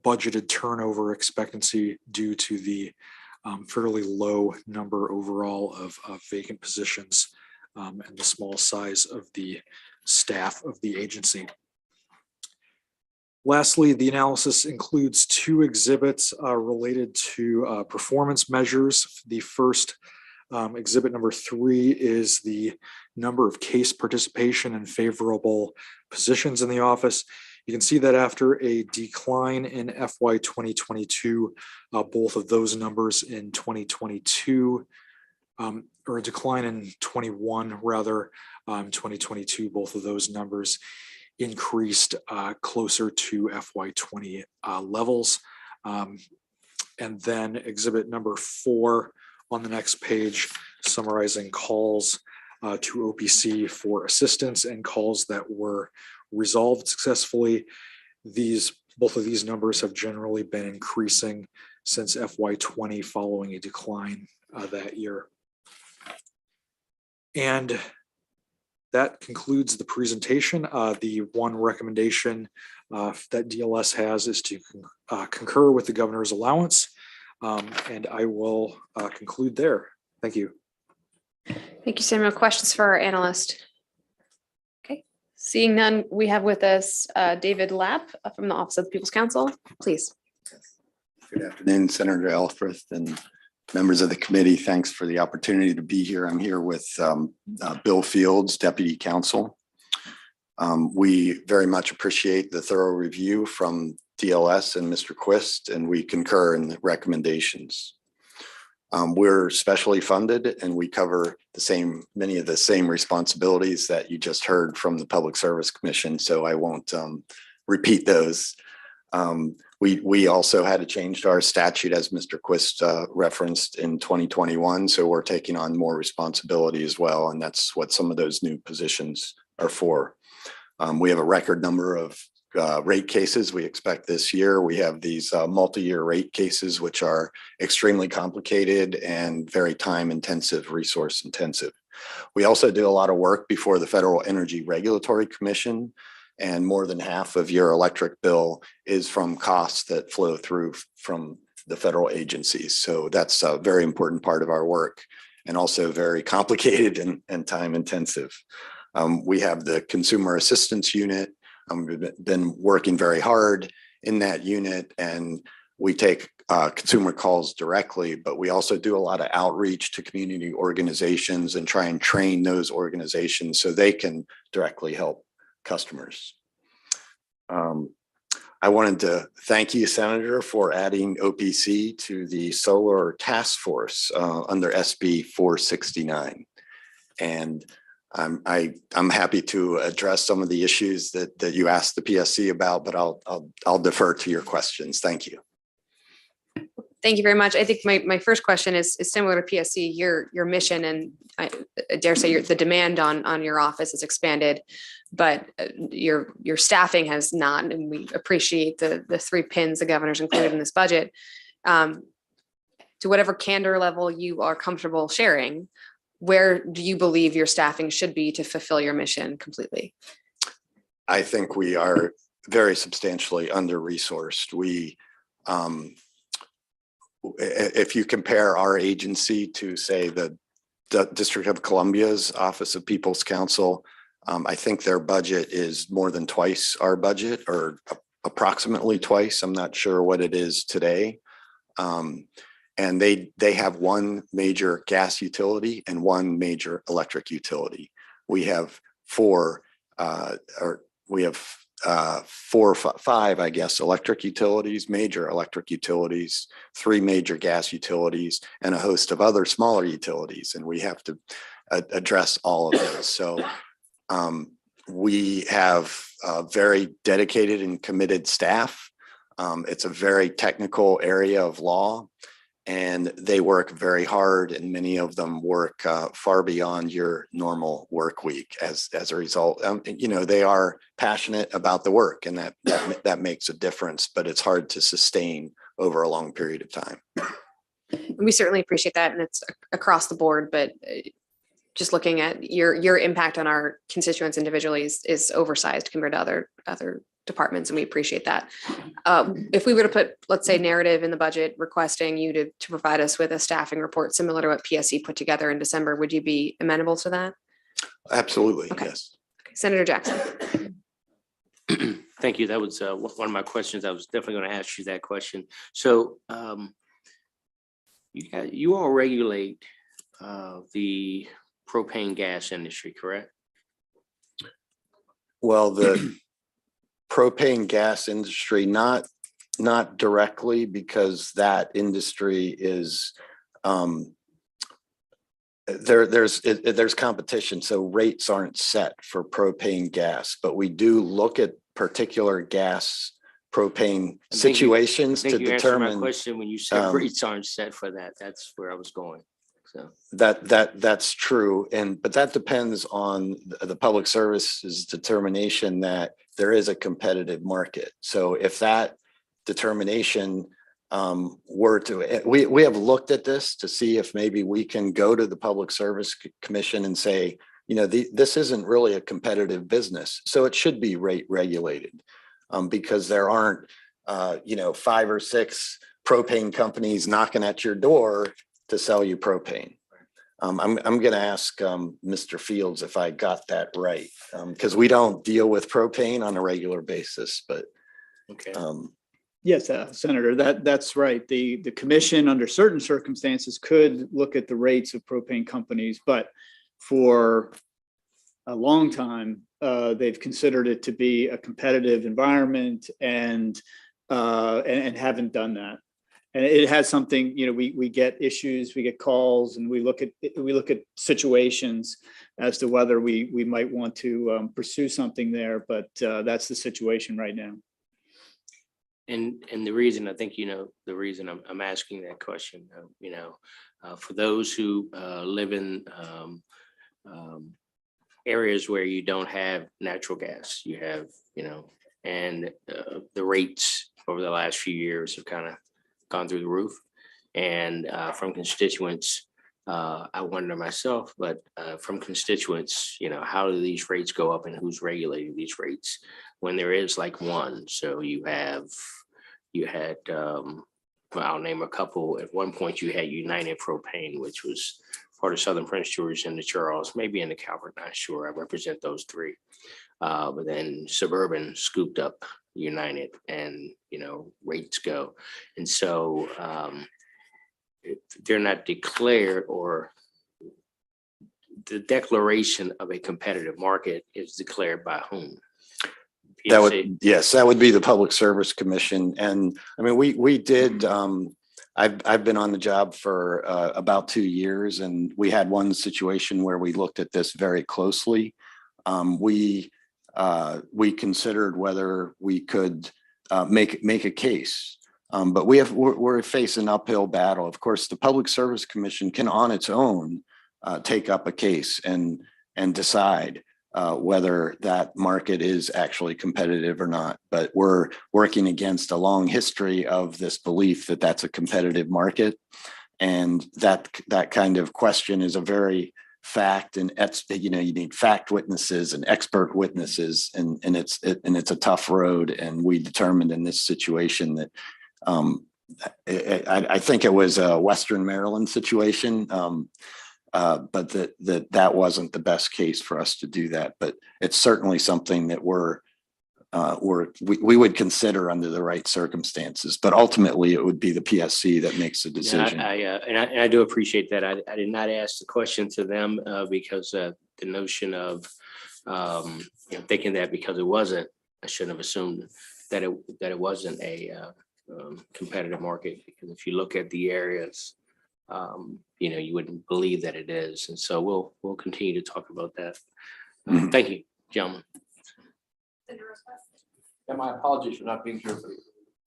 budgeted turnover expectancy due to the fairly low number overall of vacant positions and the small size of the staff of the agency. Lastly, the analysis includes 2 exhibits related to performance measures. The first exhibit number 3 is the number of case participation and favorable positions in the office. You can see that after a decline in FY 2022, both of those numbers in 2022, or a decline in 21 rather, 2022, both of those numbers increased closer to FY 20 levels. And then exhibit number 4 on the next page, summarizing calls to OPC for assistance and calls that were resolved successfully. Both of these numbers have generally been increasing since FY 20 following a decline that year. And that concludes the presentation. The one recommendation that DLS has is to concur with the governor's allowance. And I will conclude there. Thank you. Thank you, Samuel. Questions for our analyst? Okay, seeing none, we have with us David Lapp from the Office of the People's Counsel. Please. Good afternoon, Senator Elfreth and members of the committee. Thanks for the opportunity to be here. I'm here with Bill Fields, Deputy Counsel. We very much appreciate the thorough review from DLS and Mr. Quist, and we concur in the recommendations. We're specially funded and we cover many of the same responsibilities that you just heard from the Public Service Commission, so I won't repeat those. We also had to change our statute, as Mr. Quist referenced, in 2021, so we're taking on more responsibility as well, and that's what some of those new positions are for. We have a record number of rate cases we expect this year. We have these multi-year rate cases, which are extremely complicated and very time-intensive, resource-intensive. We also do a lot of work before the Federal Energy Regulatory Commission, and more than half of your electric bill is from costs that flow through from the federal agencies. So that's a very important part of our work, and also very complicated and time-intensive. We have the Consumer Assistance Unit. We've been working very hard in that unit, and we take consumer calls directly, but we also do a lot of outreach to community organizations and try and train those organizations so they can directly help customers. I wanted to thank you, Senator, for adding OPC to the Solar Task Force under SB 469. And I'm happy to address some of the issues that you asked the PSC about, but I'll defer to your questions. Thank you. Thank you very much. I think my first question is similar to PSC. Your mission, and I dare say the demand on your office has expanded, but your staffing has not, and we appreciate the 3 pins the governor's included in this budget. To whatever candor level you are comfortable sharing, where do you believe your staffing should be to fulfill your mission completely? I think we are very substantially under-resourced. If you compare our agency to, say, the District of Columbia's Office of People's Counsel, I think their budget is more than twice our budget, or approximately twice. I'm not sure what it is today. And they have 1 major gas utility and 1 major electric utility. We have 4 or 5, I guess, electric utilities, major electric utilities, 3 major gas utilities, and a host of other smaller utilities. And we have to address all of those. So We have very dedicated and committed staff. It's a very technical area of law, and they work very hard, and many of them work far beyond your normal work week. As a result, they are passionate about the work, and that makes a difference, but it's hard to sustain over a long period of time. We certainly appreciate that, and it's across the board, but just looking at your impact on our constituents individually is oversized compared to other departments, and we appreciate that. If we were to put, let's say, narrative in the budget requesting you to provide us with a staffing report similar to what PSC put together in December, would you be amenable to that? Absolutely, Okay. yes. Okay. Senator Jackson. Thank you. That was one of my questions. I was definitely going to ask you that question. So you all regulate the propane gas industry, correct? Well, the propane gas industry, not directly, because that industry is there's competition, so rates aren't set for propane gas, but we do look at particular gas propane situations to You answered my determine question when you said rates aren't set for that. That's where I was going. So that's true. But that depends on the public service's determination that there is a competitive market. So if that determination we have looked at this to see if maybe we can go to the Public Service Commission and say, this isn't really a competitive business, so it should be rate regulated, because there aren't 5 or 6 propane companies knocking at your door to sell you propane. I'm going to ask Mr. Fields if I got that right, because we don't deal with propane on a regular basis, but okay. Yes, Senator, that's right. The commission, under certain circumstances, could look at the rates of propane companies, but for a long time, they've considered it to be a competitive environment and haven't done that. And it has something, we get issues, we get calls, and we look at situations as to whether we might want to pursue something there, but that's the situation right now. And the reason I think, the reason I'm asking that question, for those who live in areas where you don't have natural gas, you have, and the rates over the last few years have kind of gone through the roof. And from constituents, I wonder myself, but from constituents, how do these rates go up and who's regulating these rates when there is like one? So you had, well, I'll name a couple. At one point you had United Propane, which was part of Southern Prince George and the Charles, maybe in the Calvert, not sure. I represent those 3. But then Suburban scooped up United, and, rates go. And so they're not declared, or the declaration of a competitive market is declared by whom? That would be the Public Service Commission. And I mean, we did, I've been on the job for about 2 years, and we had one situation where we looked at this very closely. We considered whether we could make a case, but we're facing an uphill battle. Of course, the Public Service Commission can on its own take up a case and decide whether that market is actually competitive or not. But we're working against a long history of this belief that that's a competitive market. And that kind of question is a very fact, and you need fact witnesses and expert witnesses, and it's a tough road. And we determined in this situation that I think it was a Western Maryland situation, but that wasn't the best case for us to do that. But it's certainly something that we would consider under the right circumstances. But ultimately, it would be the PSC that makes the decision. I do appreciate that. I did not ask the question to them because the notion of thinking that because it wasn't, I shouldn't have assumed that it wasn't a competitive market, because if you look at the areas, you wouldn't believe that it is. And so we'll continue to talk about that. Thank you. gentlemen. And my apologies for not being here for the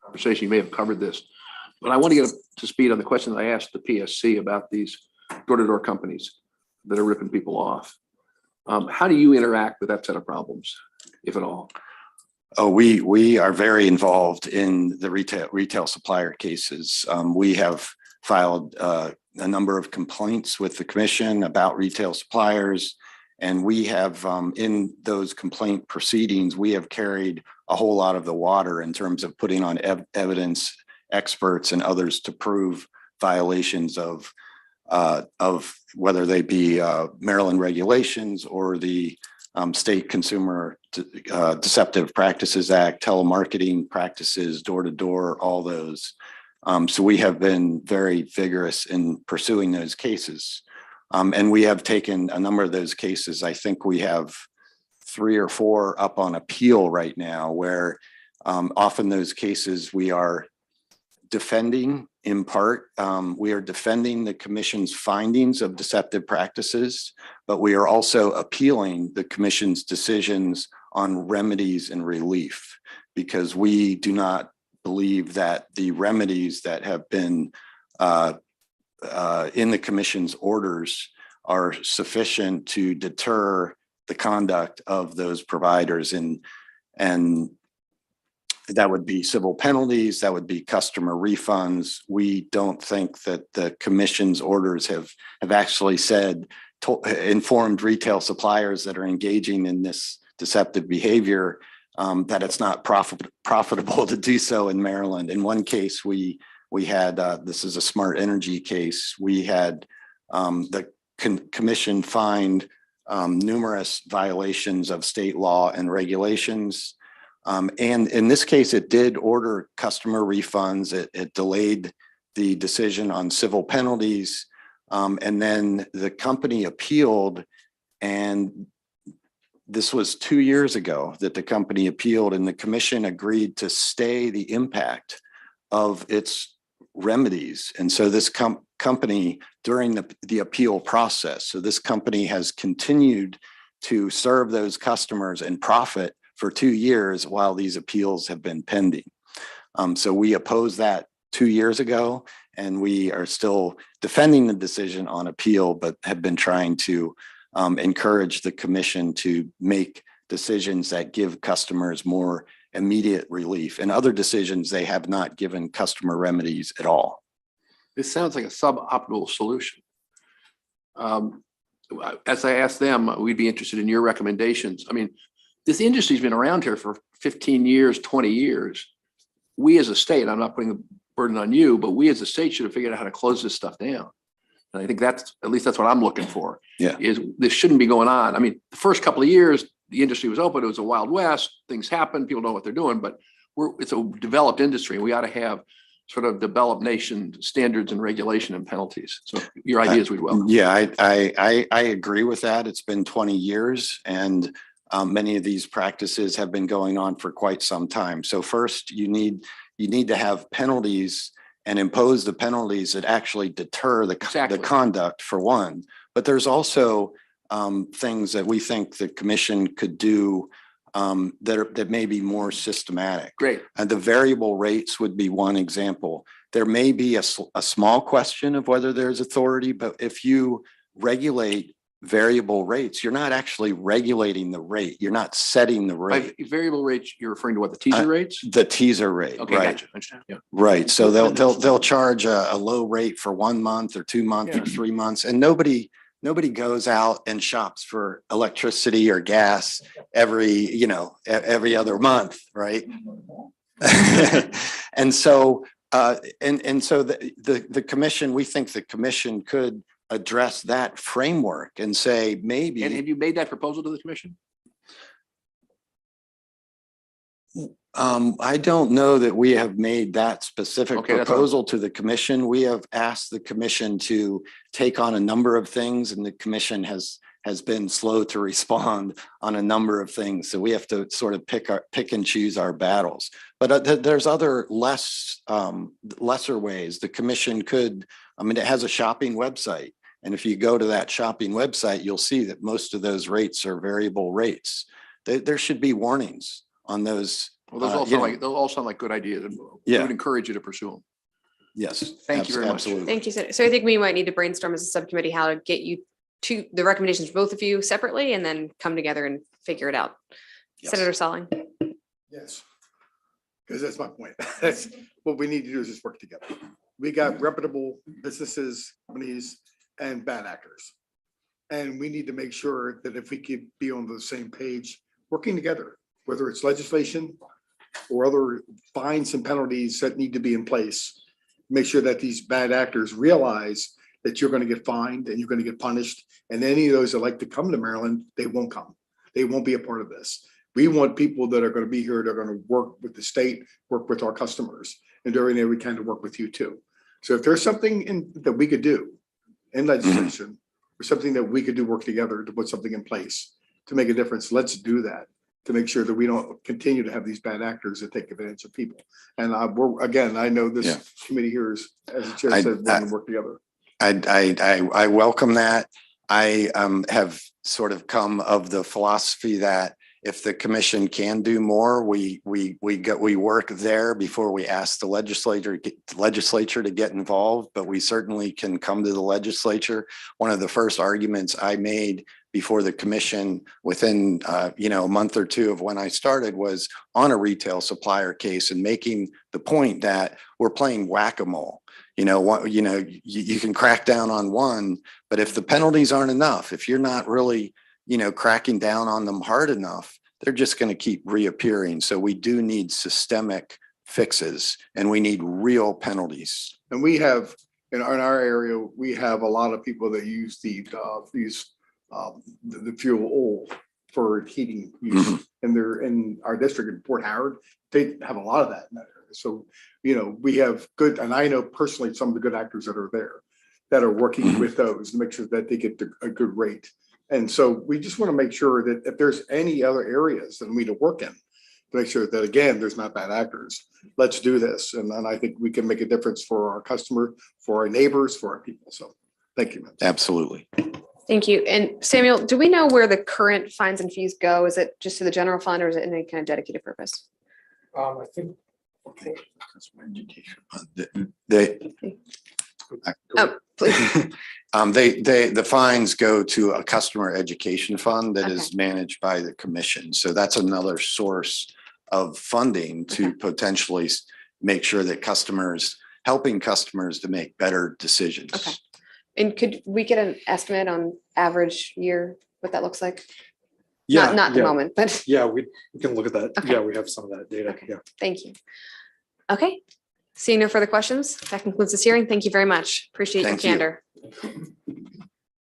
conversation. You may have covered this, but I want to get up to speed on the question that I asked the PSC about these door-to-door companies that are ripping people off. How do you interact with that set of problems, if at all? Oh, we are very involved in the retail supplier cases. We have filed a number of complaints with the commission about retail suppliers. And we have, in those complaint proceedings, we have carried a whole lot of the water in terms of putting on evidence, experts and others to prove violations of whether they be Maryland regulations or the State Consumer Deceptive Practices Act, telemarketing practices, door-to-door, all those. So we have been very vigorous in pursuing those cases. And we have taken a number of those cases. I think we have 3 or 4 up on appeal right now, where often those cases we are defending in part. We are defending the commission's findings of deceptive practices, but we are also appealing the commission's decisions on remedies and relief, because we do not believe that the remedies that have been in the commission's orders are sufficient to deter the conduct of those providers. And that would be civil penalties, that would be customer refunds. We don't think that the commission's orders have actually informed retail suppliers that are engaging in this deceptive behavior that it's not profitable to do so in Maryland. In one case, we had, this is a smart energy case, we had the commission find numerous violations of state law and regulations. And in this case, it did order customer refunds. It delayed the decision on civil penalties. And then the company appealed, and this was 2 years ago that the company appealed, and the commission agreed to stay the impact of its remedies. And so this company, during the appeal process, so this company has continued to serve those customers and profit for 2 years while these appeals have been pending. So we opposed that 2 years ago, and we are still defending the decision on appeal, but have been trying to encourage the commission to make decisions that give customers more immediate relief. And other decisions, they have not given customer remedies at all. This sounds like a suboptimal solution. As I asked them, we'd be interested in your recommendations. I mean, this industry's been around here for 15 years, 20 years. We as a state, I'm not putting the burden on you, but we as a state should have figured out how to close this stuff down. And I think that's, at least that's what I'm looking for. Yeah. Is this shouldn't be going on. I mean, the first couple of years, the industry was open. It was a Wild West. Things happen. People know what they're doing, but it's a developed industry. And we ought to have sort of developed nation standards and regulation and penalties. So your ideas we'd welcome. Yeah, I agree with that. It's been 20 years, and many of these practices have been going on for quite some time. So first, you need to have penalties and impose the penalties that actually deter the conduct, for one. But there's also things that we think the commission could do that may be more systematic. Great. And the variable rates would be one example. There may be a small question of whether there's authority, but if you regulate variable rates, you're not actually regulating the rate. You're not setting the rate. Variable rates, you're referring to what, the teaser rates? The teaser rate, Okay, right? gotcha. Understand. Yeah. Right. So they'll charge a low rate for 1 month or 2 months or 3 months, and nobody goes out and shops for electricity or gas every other month, right? And so the commission, we think the commission could address that framework and say maybe. And have you made that proposal to the commission? I don't know that we have made that specific Okay, proposal to the commission. We have asked the commission to take on a number of things, and the commission has been slow to respond on a number of things. So we have to sort of pick and choose our battles. But there's other lesser ways. The commission could, it has a shopping website. And if you go to that shopping website, you'll see that most of those rates are variable rates. There should be warnings on those. Well, those all sound like good ideas. And we Yeah. would encourage you to pursue them. Yes. Thank you very much. Absolutely. Thank you. So I think we might need to brainstorm as a subcommittee how to get you to the recommendations for both of you separately and then come together and figure it out. Yes. Senator Salling. Yes. Because that's my point. That's what we need to do is just work together. We got reputable businesses, companies, and bad actors. And we need to make sure that if we could be on the same page, working together, whether it's legislation or other fines and penalties that need to be in place, make sure that these bad actors realize that you're going to get fined and you're going to get punished. And any of those that like to come to Maryland, they won't come. They won't be a part of this. We want people that are going to be here, that are going to work with the state, work with our customers, and during there, we kind of work with you too. So if there's something that we could do in legislation, or something that we could do work together to put something in place to make a difference, let's do that to make sure that we don't continue to have these bad actors that take advantage of people. And I know this committee here is, as the chair said, want to work together. I welcome that. I have sort of come of the philosophy that if the commission can do more, we work there before we ask the legislature to get involved, but we certainly can come to the legislature. One of the first arguments I made before the commission within a month or two of when I started was on a retail supplier case and making the point that we're playing whack-a-mole. You can crack down on one, but if the penalties aren't enough, if you're not really cracking down on them hard enough, they're just going to keep reappearing. So we do need systemic fixes and we need real penalties. And we have, in our area, we have a lot of people that use the fuel oil for heating use. And they're in our district in Port Howard. They have a lot of that in that area. So, we have good, and I know personally some of the good actors that are there that are working with those to make sure that they get a good rate. And so we just want to make sure that if there's any other areas that we need to work in, to make sure that, again, there's not bad actors. Let's do this. And I think we can make a difference for our customer, for our neighbors, for our people. So thank you. Absolutely. Thank you. And Samuel, do we know where the current fines and fees go? Is it just to the general fund or is it in any kind of dedicated purpose? I think. Oh, please. The fines go to a customer education fund that is managed by the commission. So that's another source of funding to potentially make sure that helping customers to make better decisions. Okay. And could we get an estimate on average year, what that looks like? Yeah. Not the moment, but. Yeah, we can look at that. Okay. Yeah, we have some of that data. Okay. Yeah. Thank you. Okay. Seeing no further questions, that concludes this hearing. Thank you very much. Appreciate your candor.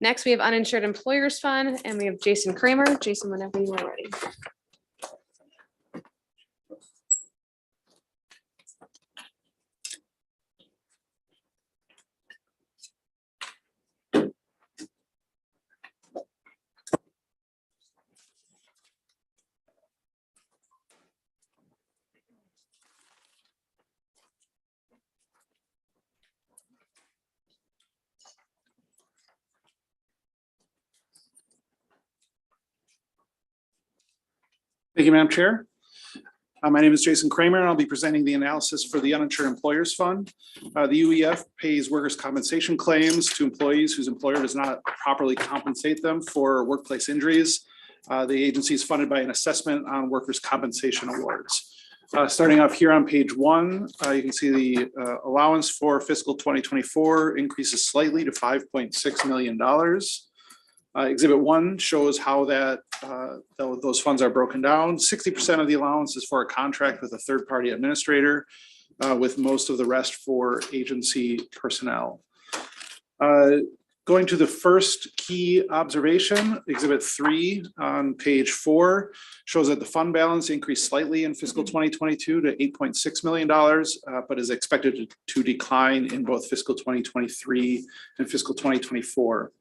Next, we have uninsured employers fund and we have Jason Kramer. Jason, whenever you are ready. Thank you, Madam Chair. My name is Jason Kramer, and I'll be presenting the analysis for the Uninsured Employers Fund. The UEF pays workers' compensation claims to employees whose employer does not properly compensate them for workplace injuries. The agency is funded by an assessment on workers' compensation awards. Starting off here on page 1, you can see the allowance for fiscal 2024 increases slightly to $5.6 million. Exhibit 1 shows how those funds are broken down. 60% of the allowance is for a contract with a third-party administrator, with most of the rest for agency personnel. Going to the first key observation, Exhibit 3 on page 4 shows that the fund balance increased slightly in fiscal 2022 to $8.6 million, but is expected to decline in both fiscal 2023 and fiscal 2024.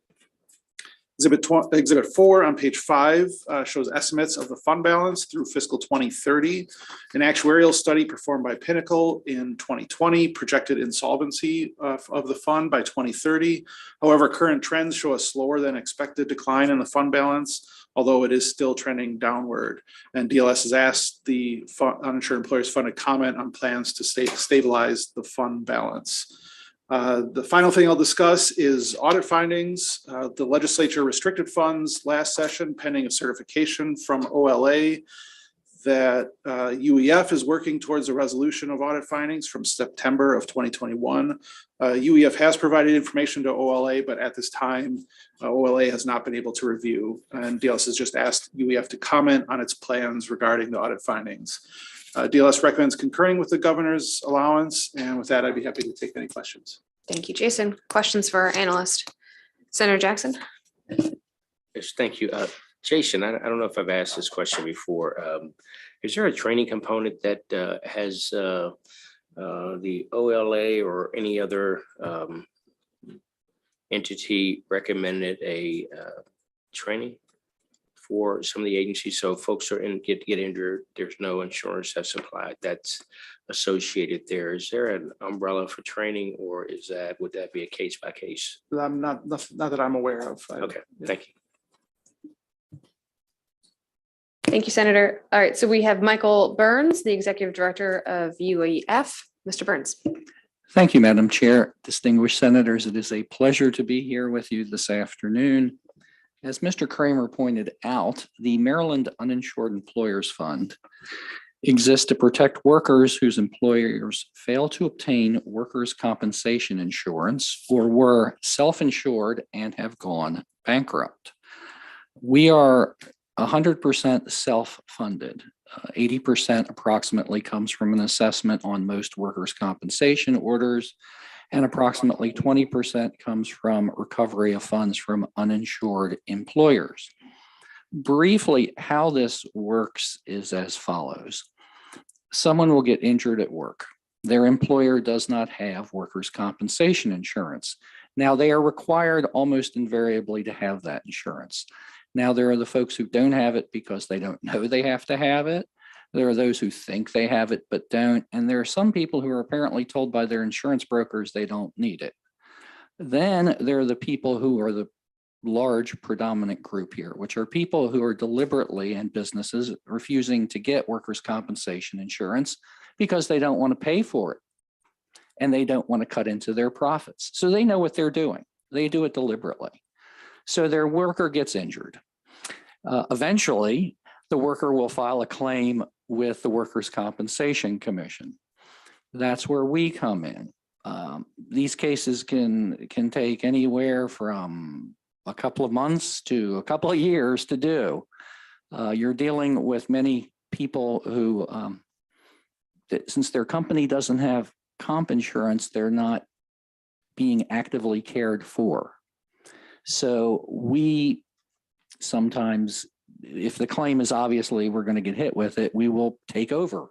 Exhibit 4 on page 5 shows estimates of the fund balance through fiscal 2030. An actuarial study performed by Pinnacle in 2020 projected insolvency of the fund by 2030. However, current trends show a slower than expected decline in the fund balance, although it is still trending downward. And DLS has asked the uninsured employers fund to comment on plans to stabilize the fund balance. The final thing I'll discuss is audit findings. The legislature restricted funds last session pending a certification from OLA that UEF is working towards a resolution of audit findings from September of 2021. UEF has provided information to OLA, but at this time, OLA has not been able to review, and DLS has just asked UEF to comment on its plans regarding the audit findings. DLS recommends concurring with the governor's allowance, and with that, I'd be happy to take any questions. Thank you, Jason. Questions for our analyst? Senator Jackson? Yes, thank you. Jason, I don't know if I've asked this question before. Is there a training component that has the OLA or any other entity recommended a training for some of the agencies? So folks are get injured, there's no insurance that's supplied that's associated there. Is there an umbrella for training, or would that be a case by case? I'm not that I'm aware of. Okay, thank you. Thank you, Senator. All right, so we have Michael Burns, the Executive Director of UEF. Mr. Burns. Thank you, Madam Chair. Distinguished senators, it is a pleasure to be here with you this afternoon. As Mr. Kramer pointed out, the Maryland Uninsured Employers Fund exists to protect workers whose employers fail to obtain workers' compensation insurance or were self-insured and have gone bankrupt. We are 100% self-funded. 80% approximately comes from an assessment on most workers' compensation orders, and approximately 20% comes from recovery of funds from uninsured employers. Briefly, how this works is as follows. Someone will get injured at work. Their employer does not have workers' compensation insurance. Now, they are required almost invariably to have that insurance. Now, there are the folks who don't have it because they don't know they have to have it. There are those who think they have it but don't. And there are some people who are apparently told by their insurance brokers they don't need it. Then there are the people who are the large predominant group here, which are people who are deliberately, and businesses, refusing to get workers' compensation insurance because they don't want to pay for it and they don't want to cut into their profits. So they know what they're doing. They do it deliberately. So their worker gets injured. Eventually, the worker will file a claim with the Workers' Compensation Commission. That's where we come in. These cases can take anywhere from a couple of months to a couple of years to do. You're dealing with many people who, since their company doesn't have comp insurance, they're not being actively cared for. So we sometimes, if the claim is obviously we're going to get hit with it, we will take over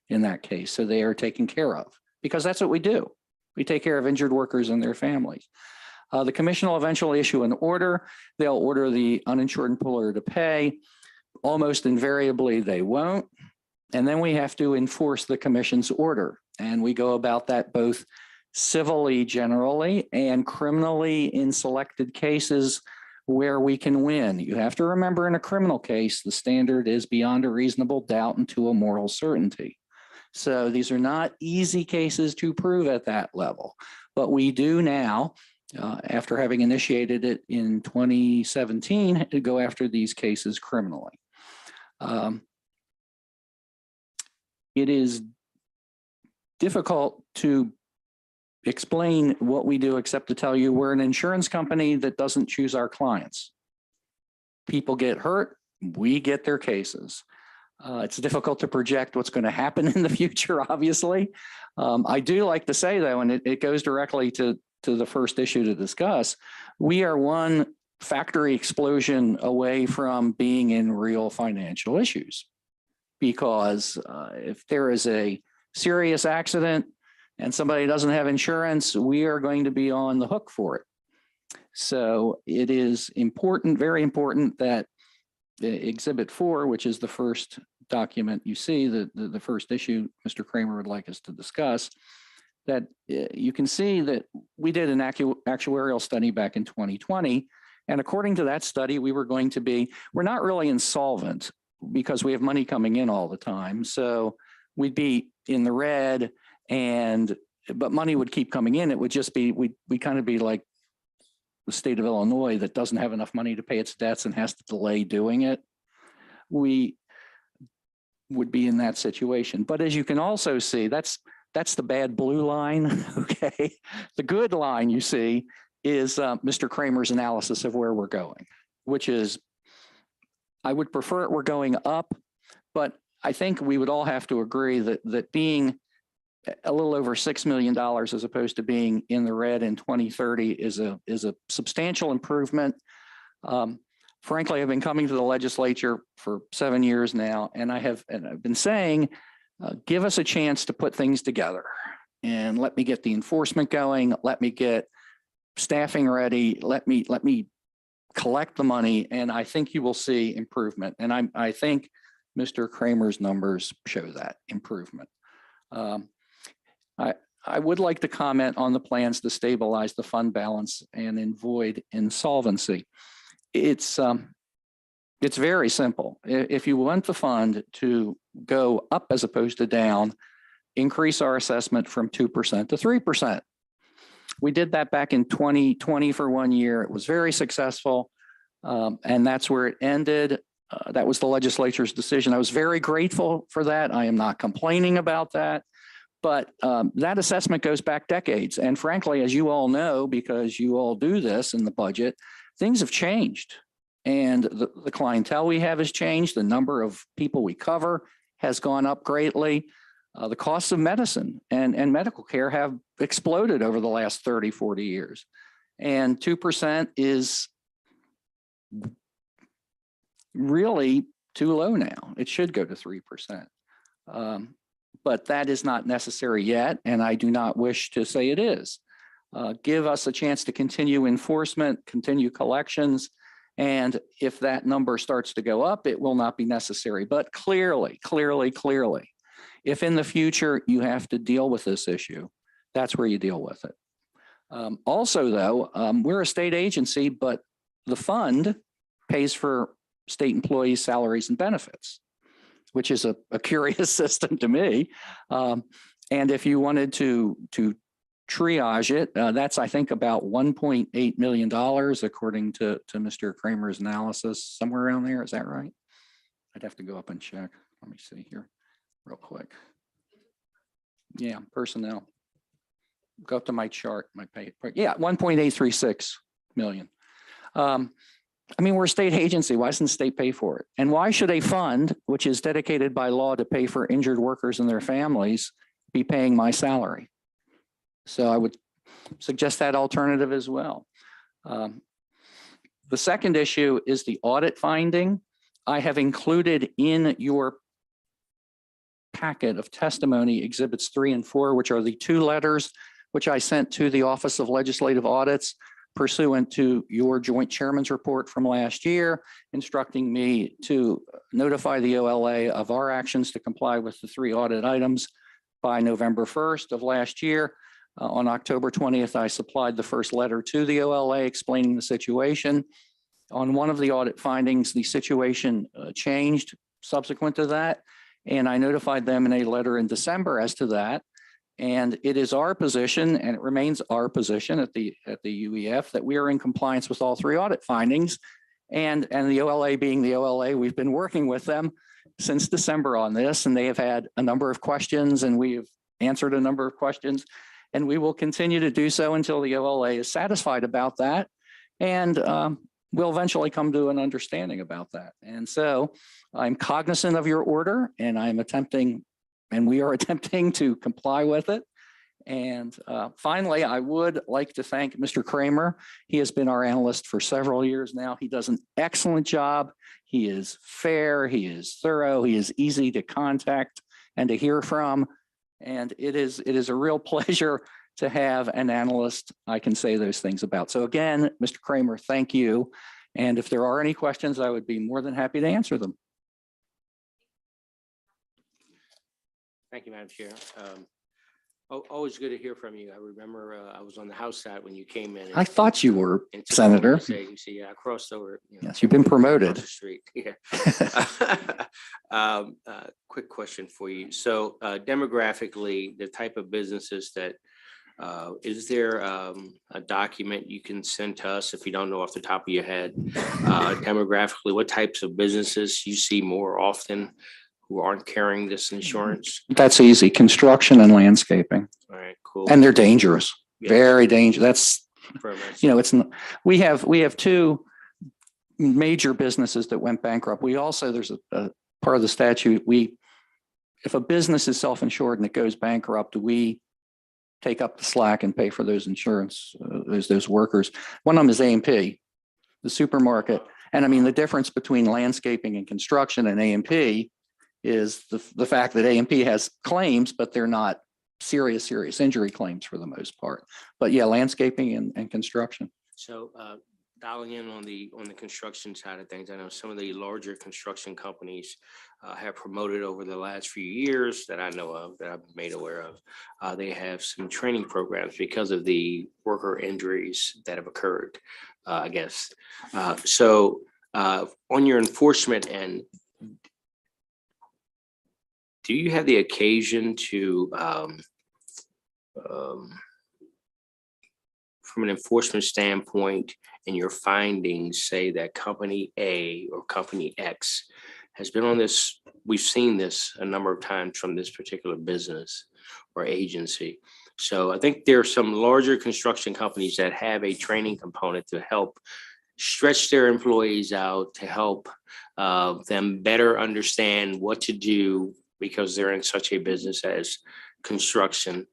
in that case. So they are taken care of because that's what we do. We take care of injured workers and their families. The commission will eventually issue an order. They'll order the uninsured employer to pay. Almost invariably, they won't. And then we have to enforce the commission's order. And we go about that both civilly generally and criminally in selected cases where we can win. You have to remember, in a criminal case, the standard is beyond a reasonable doubt and to a moral certainty. So these are not easy cases to prove at that level, but we do now, after having initiated it in 2017, to go after these cases criminally. It is difficult to explain what we do except to tell you we're an insurance company that doesn't choose our clients. People get hurt, we get their cases. It's difficult to project what's going to happen in the future, obviously. I do like to say, though, and it goes directly to the first issue to discuss, we are one factory explosion away from being in real financial issues. Because if there is a serious accident and somebody doesn't have insurance, we are going to be on the hook for it. So it is important, very important that Exhibit 4, which is the first document you see, the first issue Mr. Kramer would like us to discuss, that you can see that we did an actuarial study back in 2020. And according to that study, we're not really insolvent because we have money coming in all the time. So we'd be in the red, but money would keep coming in. It would just be, we kind of be like the state of Illinois that doesn't have enough money to pay its debts and has to delay doing it. We would be in that situation. But as you can also see, that's the bad blue line, okay? The good line you see is Mr. Kramer's analysis of where we're going, which is, I would prefer it were going up, but I think we would all have to agree that being a little over $6 million as opposed to being in the red in 2030 is a substantial improvement. Frankly, I've been coming to the legislature for 7 years now, and I've been saying, give us a chance to put things together and let me get the enforcement going. Let me get staffing ready. Let me collect the money. And I think you will see improvement. And I think Mr. Kramer's numbers show that improvement. I would like to comment on the plans to stabilize the fund balance and avoid insolvency. It's very simple. If you want the fund to go up as opposed to down, increase our assessment from 2% to 3%. We did that back in 2020 for 1 year. It was very successful, and that's where it ended. That was the legislature's decision. I was very grateful for that. I am not complaining about that. But that assessment goes back decades. And frankly, as you all know, because you all do this in the budget, things have changed. And the clientele we have has changed. The number of people we cover has gone up greatly. The costs of medicine and medical care have exploded over the last 30, 40 years. And 2% is really too low now. It should go to 3%. But that is not necessary yet, and I do not wish to say it is. Give us a chance to continue enforcement, continue collections, and if that number starts to go up, it will not be necessary. But clearly, if in the future you have to deal with this issue, that's where you deal with it. Also, though, we're a state agency, but the fund pays for state employees' salaries and benefits, which is a curious system to me. And if you wanted to triage it, that's, I think, about $1.8 million, according to Mr. Kramer's analysis, somewhere around there. Is that right? I'd have to go up and check. Let me see here real quick. Yeah, personnel. Go up to my chart, my pay. Yeah, 1.836 million. I mean, we're a state agency. Why doesn't the state pay for it? And why should a fund, which is dedicated by law to pay for injured workers and their families, be paying my salary? So I would suggest that alternative as well. The second issue is the audit finding. I have included in your packet of testimony exhibits 3 and 4, which are the 2 letters which I sent to the Office of Legislative Audits pursuant to your joint chairman's report from last year, instructing me to notify the OLA of our actions to comply with the 3 audit items by November 1st of last year. On October 20th, I supplied the first letter to the OLA explaining the situation. On one of the audit findings, the situation changed subsequent to that, and I notified them in a letter in December as to that. And it is our position, and it remains our position at the UEF, that we are in compliance with all 3 audit findings. And the OLA being the OLA, we've been working with them since December on this, and they have had a number of questions, and we have answered a number of questions, and we will continue to do so until the OLA is satisfied about that. And we'll eventually come to an understanding about that. And so I'm cognizant of your order, and I'm attempting, and we are attempting to comply with it. And finally, I would like to thank Mr. Kramer. He has been our analyst for several years now. He does an excellent job. He is fair, he is thorough, he is easy to contact and to hear from. And it is a real pleasure to have an analyst I can say those things about. So again, Mr. Kramer, thank you. And if there are any questions, I would be more than happy to answer them. Thank you, Madam Chair. Always good to hear from you. I remember I was on the House side when you came in. I thought you were, and Senator. Agency. I crossed over. Yes, you've been promoted. Across the street. Yeah. Quick question for you. So demographically, the type of businesses that is there a document you can send to us if you don't know off the top of your head? Demographically, what types of businesses you see more often who aren't carrying this insurance? That's easy. Construction and landscaping. All right, cool. And they're dangerous, Yeah. very dangerous. That's, Very much. you know, it's, we have two major businesses that went bankrupt. We also, there's a part of the statute, if a business is self-insured and it goes bankrupt, we take up the slack and pay for those insurance, those workers. One of them is A&P, the supermarket. And I mean, the difference between landscaping and construction and A&P is the fact that A&P has claims, but they're not serious injury claims for the most part. But yeah, landscaping and construction. So dialing in on the construction side of things, I know some of the larger construction companies have promoted over the last few years that I know of, that I've been made aware of. They have some training programs because of the worker injuries that have occurred, I guess. So on your enforcement end, do you have the occasion to from an enforcement standpoint, in your findings, say that company A or company X has been on this, we've seen this a number of times from this particular business or agency. So I think there are some larger construction companies that have a training component to help stretch their employees out, to help them better understand what to do because they're in such a business as construction,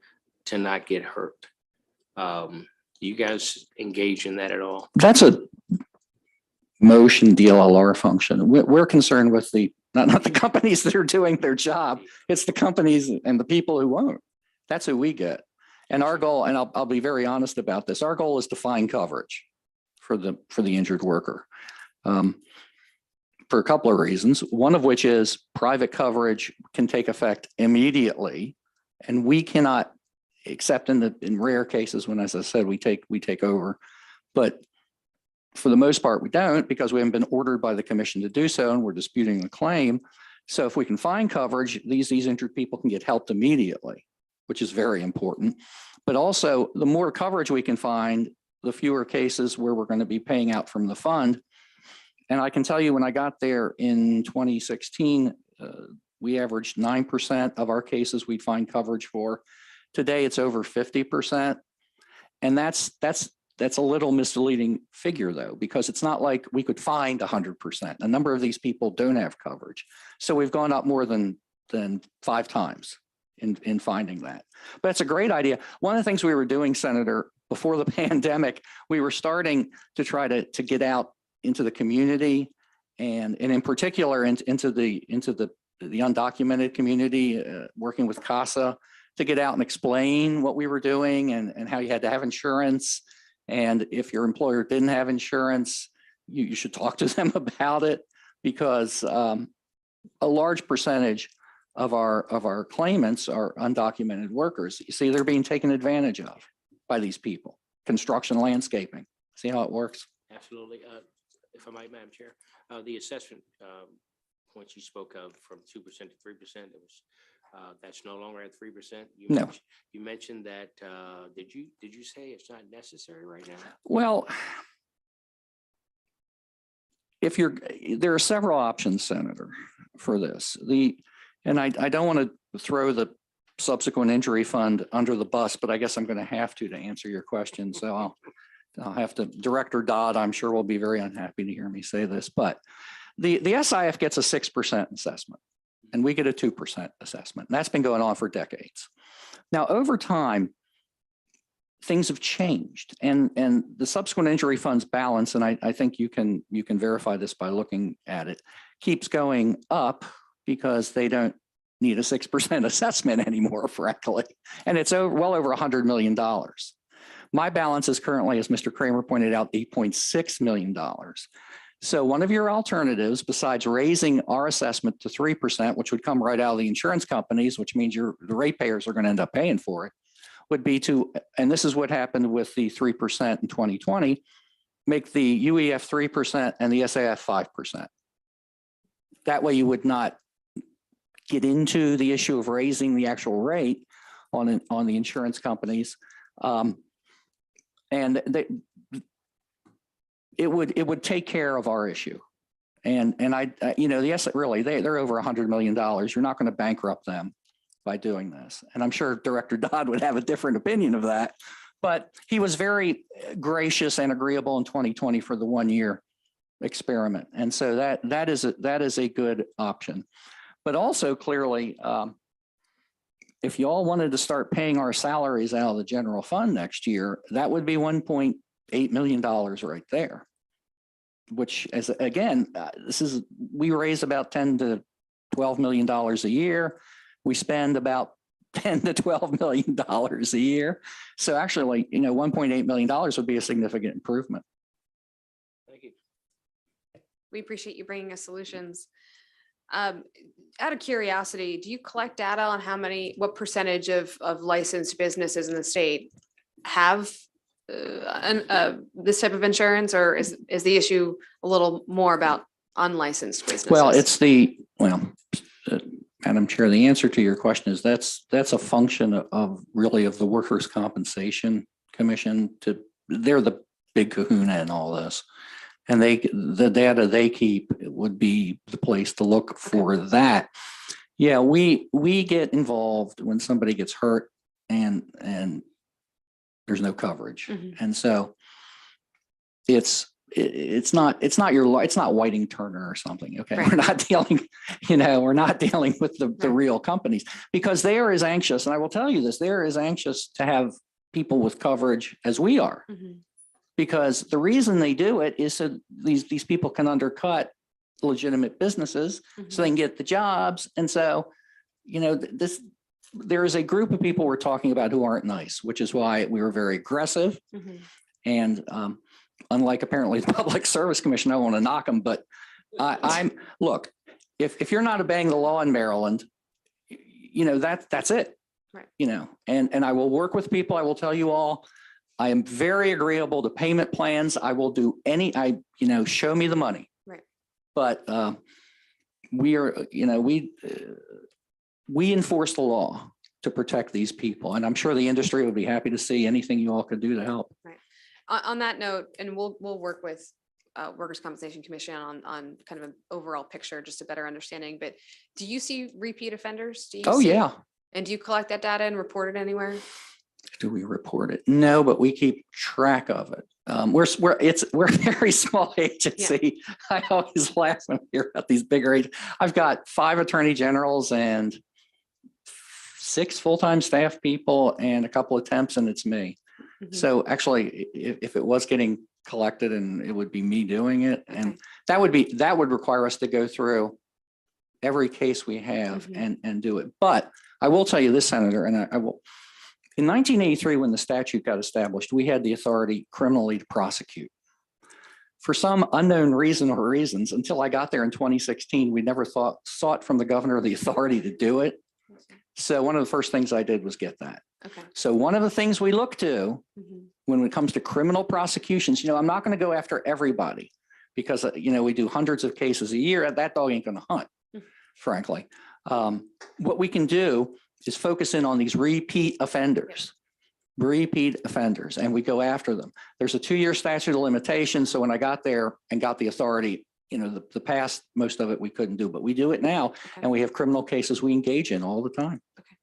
to not get hurt. You guys engage in that at all? That's a motion DLLR function. We're concerned with not the companies that are doing their job. It's the companies and the people who won't. That's who we get. And our goal, and I'll be very honest about this, our goal is to find coverage for the injured worker. For a couple of reasons, one of which is private coverage can take effect immediately, and we cannot, except in rare cases when, as I said, we take over. But for the most part, we don't, because we haven't been ordered by the commission to do so, and we're disputing the claim. So if we can find coverage, these injured people can get helped immediately, which is very important. But also, the more coverage we can find, the fewer cases where we're going to be paying out from the fund. And I can tell you, when I got there in 2016, we averaged 9% of our cases we'd find coverage for. Today, it's over 50%. And that's a little misleading figure, though, because it's not like we could find 100%. A number of these people don't have coverage. So we've gone up more than 5 times in finding that. But it's a great idea. One of the things we were doing, Senator, before the pandemic, we were starting to try to get out into the community, and in particular into the undocumented community, working with CASA to get out and explain what we were doing and how you had to have insurance. And if your employer didn't have insurance, you should talk to them about it, because a large percentage of our claimants are undocumented workers. You see, they're being taken advantage of by these people. Construction, landscaping. See how it works? Absolutely. If I might, Madam Chair, the assessment points you spoke of from 2% to 3%, it was that's no longer at 3%. No. You mentioned that. Did you say it's not necessary right now? Well, there are several options, Senator, for this. And I don't want to throw the subsequent injury fund under the bus, but I guess I'm going to have to answer your question. So I'll have to, Director Dodd, I'm sure will be very unhappy to hear me say this, but the SIF gets a 6% assessment and we get a 2% assessment. And that's been going on for decades. Now, over time, things have changed, and the subsequent injury funds balance, and I think you can verify this by looking at it, keeps going up because they don't need a 6% assessment anymore, frankly. And it's well over $100 million. My balance is currently, as Mr. Kramer pointed out, $8.6 million. So one of your alternatives, besides raising our assessment to 3%, which would come right out of the insurance companies, which means the ratepayers are going to end up paying for it, would be to, and this is what happened with the 3% in 2020, make the UEF 3% and the SAF 5%. That way you would not get into the issue of raising the actual rate on the insurance companies. And it would take care of our issue. And really, they're over $100 million. You're not going to bankrupt them by doing this. And I'm sure Director Dodd would have a different opinion of that. But he was very gracious and agreeable in 2020 for the 1-year experiment. And so that is a good option. But also clearly, if you all wanted to start paying our salaries out of the general fund next year, that would be $1.8 million right there. Which, as again, we raise about $10 to $12 million a year. We spend about $10 to $12 million a year. So actually, $1.8 million would be a significant improvement. Thank you. We appreciate you bringing us solutions. Out of curiosity, do you collect data on what percentage of licensed businesses in the state have this type of insurance, or is the issue a little more about unlicensed businesses? Well, Madam Chair, the answer to your question is that's a function of the Workers' Compensation Commission. They're the big kahuna in all this. And the data they keep would be the place to look for that. Yeah, we get involved when somebody gets hurt and there's no coverage. Mm-hmm. And so it's not Whiting Turner or something. Okay. Right. We're not dealing with the real companies, because they are as anxious, and I will tell you this, they're as anxious to have people with coverage as we are. Mm-hmm. Because the reason they do it is so these people can undercut legitimate businesses, mm-hmm. so they can get the jobs. And so, there is a group of people we're talking about who aren't nice, which is why we were very aggressive. Mm-hmm. And unlike apparently the Public Service Commission, I want to knock them, but look, if you're not obeying the law in Maryland, that's it. Right. And I will work with people. I will tell you all, I am very agreeable to payment plans. I will do show me the money. Right. But we enforce the law to protect these people. And I'm sure the industry would be happy to see anything you all could do to help. Right. On that note, and we'll work with Workers' Compensation Commission on kind of an overall picture, just a better understanding. But do you see repeat offenders? Yeah. And do you collect that data and report it anywhere? Do we report it? No, but we keep track of it. We're a very small agency. Yeah. I always laugh when I hear about these bigger agencies. I've got 5 attorney generals and 6 full-time staff people and a couple of temps, and it's me. Mm-hmm. So actually, if it was getting collected, and it would be me doing it, okay. And that would require us to go through every case we have, mm-hmm. and do it. But I will tell you this, Senator, and I will. In 1983, when the statute got established, we had the authority criminally to prosecute. For some unknown reason or reasons, until I got there in 2016, we never sought from the governor the authority to do it. So one of the first things I did was get that. Okay. So one of the things we look to, mm-hmm. when it comes to criminal prosecutions, I'm not going to go after everybody, because we do hundreds of cases a year. That dog ain't going to hunt, mm-hmm. frankly. What we can do is focus in on these repeat offenders, and we go after them. There's a 2-year statute of limitations. So when I got there and got the authority, the past, most of it we couldn't do, but we do it now. Okay. And we have criminal cases we engage in all the time. Okay.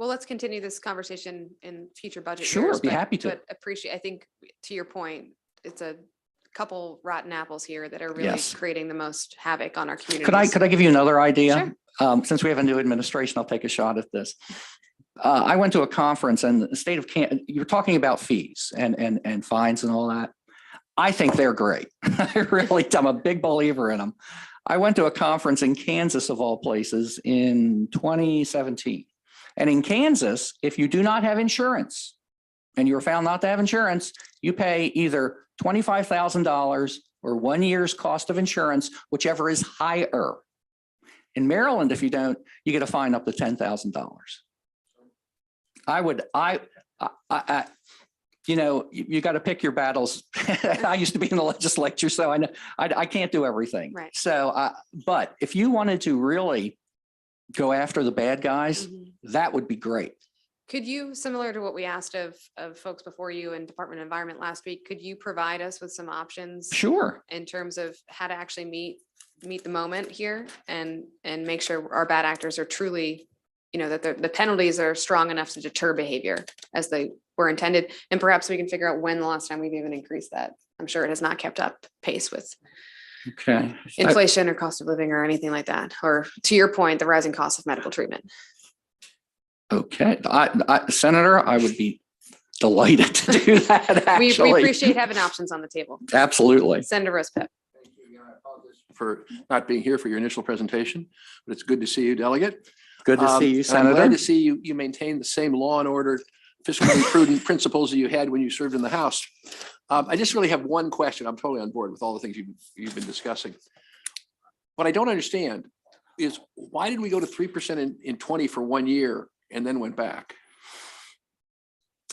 Well, let's continue this conversation in future budget Sure, years. Be happy to. But I think to your point, it's a couple rotten apples here that are really Yes. creating the most havoc on our community. Could I give you another idea? Sure. Since we have a new administration, I'll take a shot at this. I went to a conference, and the state of Kansas, you're talking about fees and fines and all that. I think they're great. I'm a big believer in them. I went to a conference in Kansas of all places in 2017. And in Kansas, if you do not have insurance and you're found not to have insurance, you pay either $25,000 or 1 year's cost of insurance, whichever is higher. In Maryland, if you don't, you get a fine up to $10,000. You got to pick your battles. I used to be in the legislature, so I know I can't do everything. Right. So, but if you wanted to really go after the bad guys, that would be great. Could you, similar to what we asked of folks before you in Department of Environment last week, could you provide us with some options Sure. in terms of how to actually meet the moment here and make sure our bad actors are truly, that the penalties are strong enough to deter behavior as they were intended? And perhaps we can figure out when the last time we've even increased that. I'm sure it has not kept up pace with Okay. inflation or cost of living or anything like that. Or to your point, the rising cost of medical treatment. Okay. Senator, I would be delighted to do that, We actually. appreciate having options on the table. Absolutely. Senator Rosepip. Thank you again. I apologize for not being here for your initial presentation, but it's good to see you, Delegate. Good to see you, And I'm glad Senator. to see you maintain the same law and order, fiscally prudent principles that you had when you served in the House. I just really have one question. I'm totally on board with all the things you've been discussing. What I don't understand is why did we go to 3% in 20 for 1 year and then went back?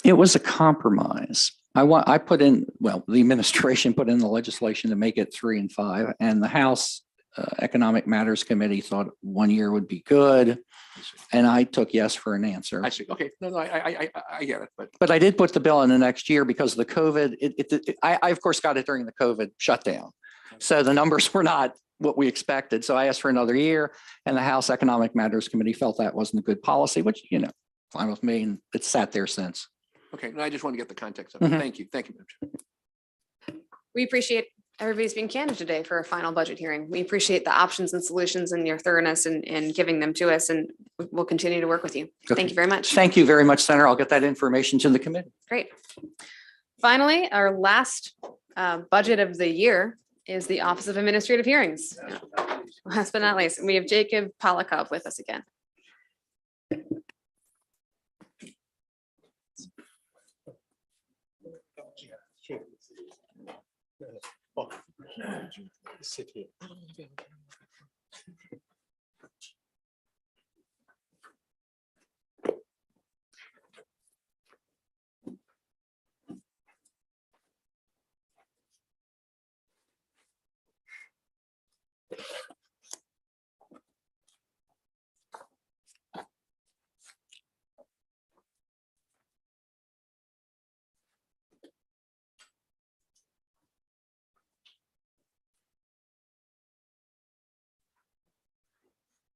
It was a compromise. I put in, the administration put in the legislation to make it 3 and 5, and the House Economic Matters Committee thought 1 year would be good. And I took yes for an answer. I see. Okay. No, I get it, But I did put the bill in the next year because of the COVID. I of course got it during the COVID shutdown. So the numbers were not what we expected. So I asked for another year, and the House Economic Matters Committee felt that wasn't a good policy, which, fine with me. And it's sat there since. okay. No, I just want to get the context of it. Mhm. Thank you. Thank you, Madam Chair. We appreciate everybody's being candid today for a final budget hearing. We appreciate the options and solutions and your thoroughness in giving them to us, and we'll continue to work with you. Okay. Thank you very much. Thank you very much, Senator. I'll get that information to the committee. Great. Finally, our last budget of the year is the Office of Administrative Hearings. Last but not least, we have Jacob Polakov with us again.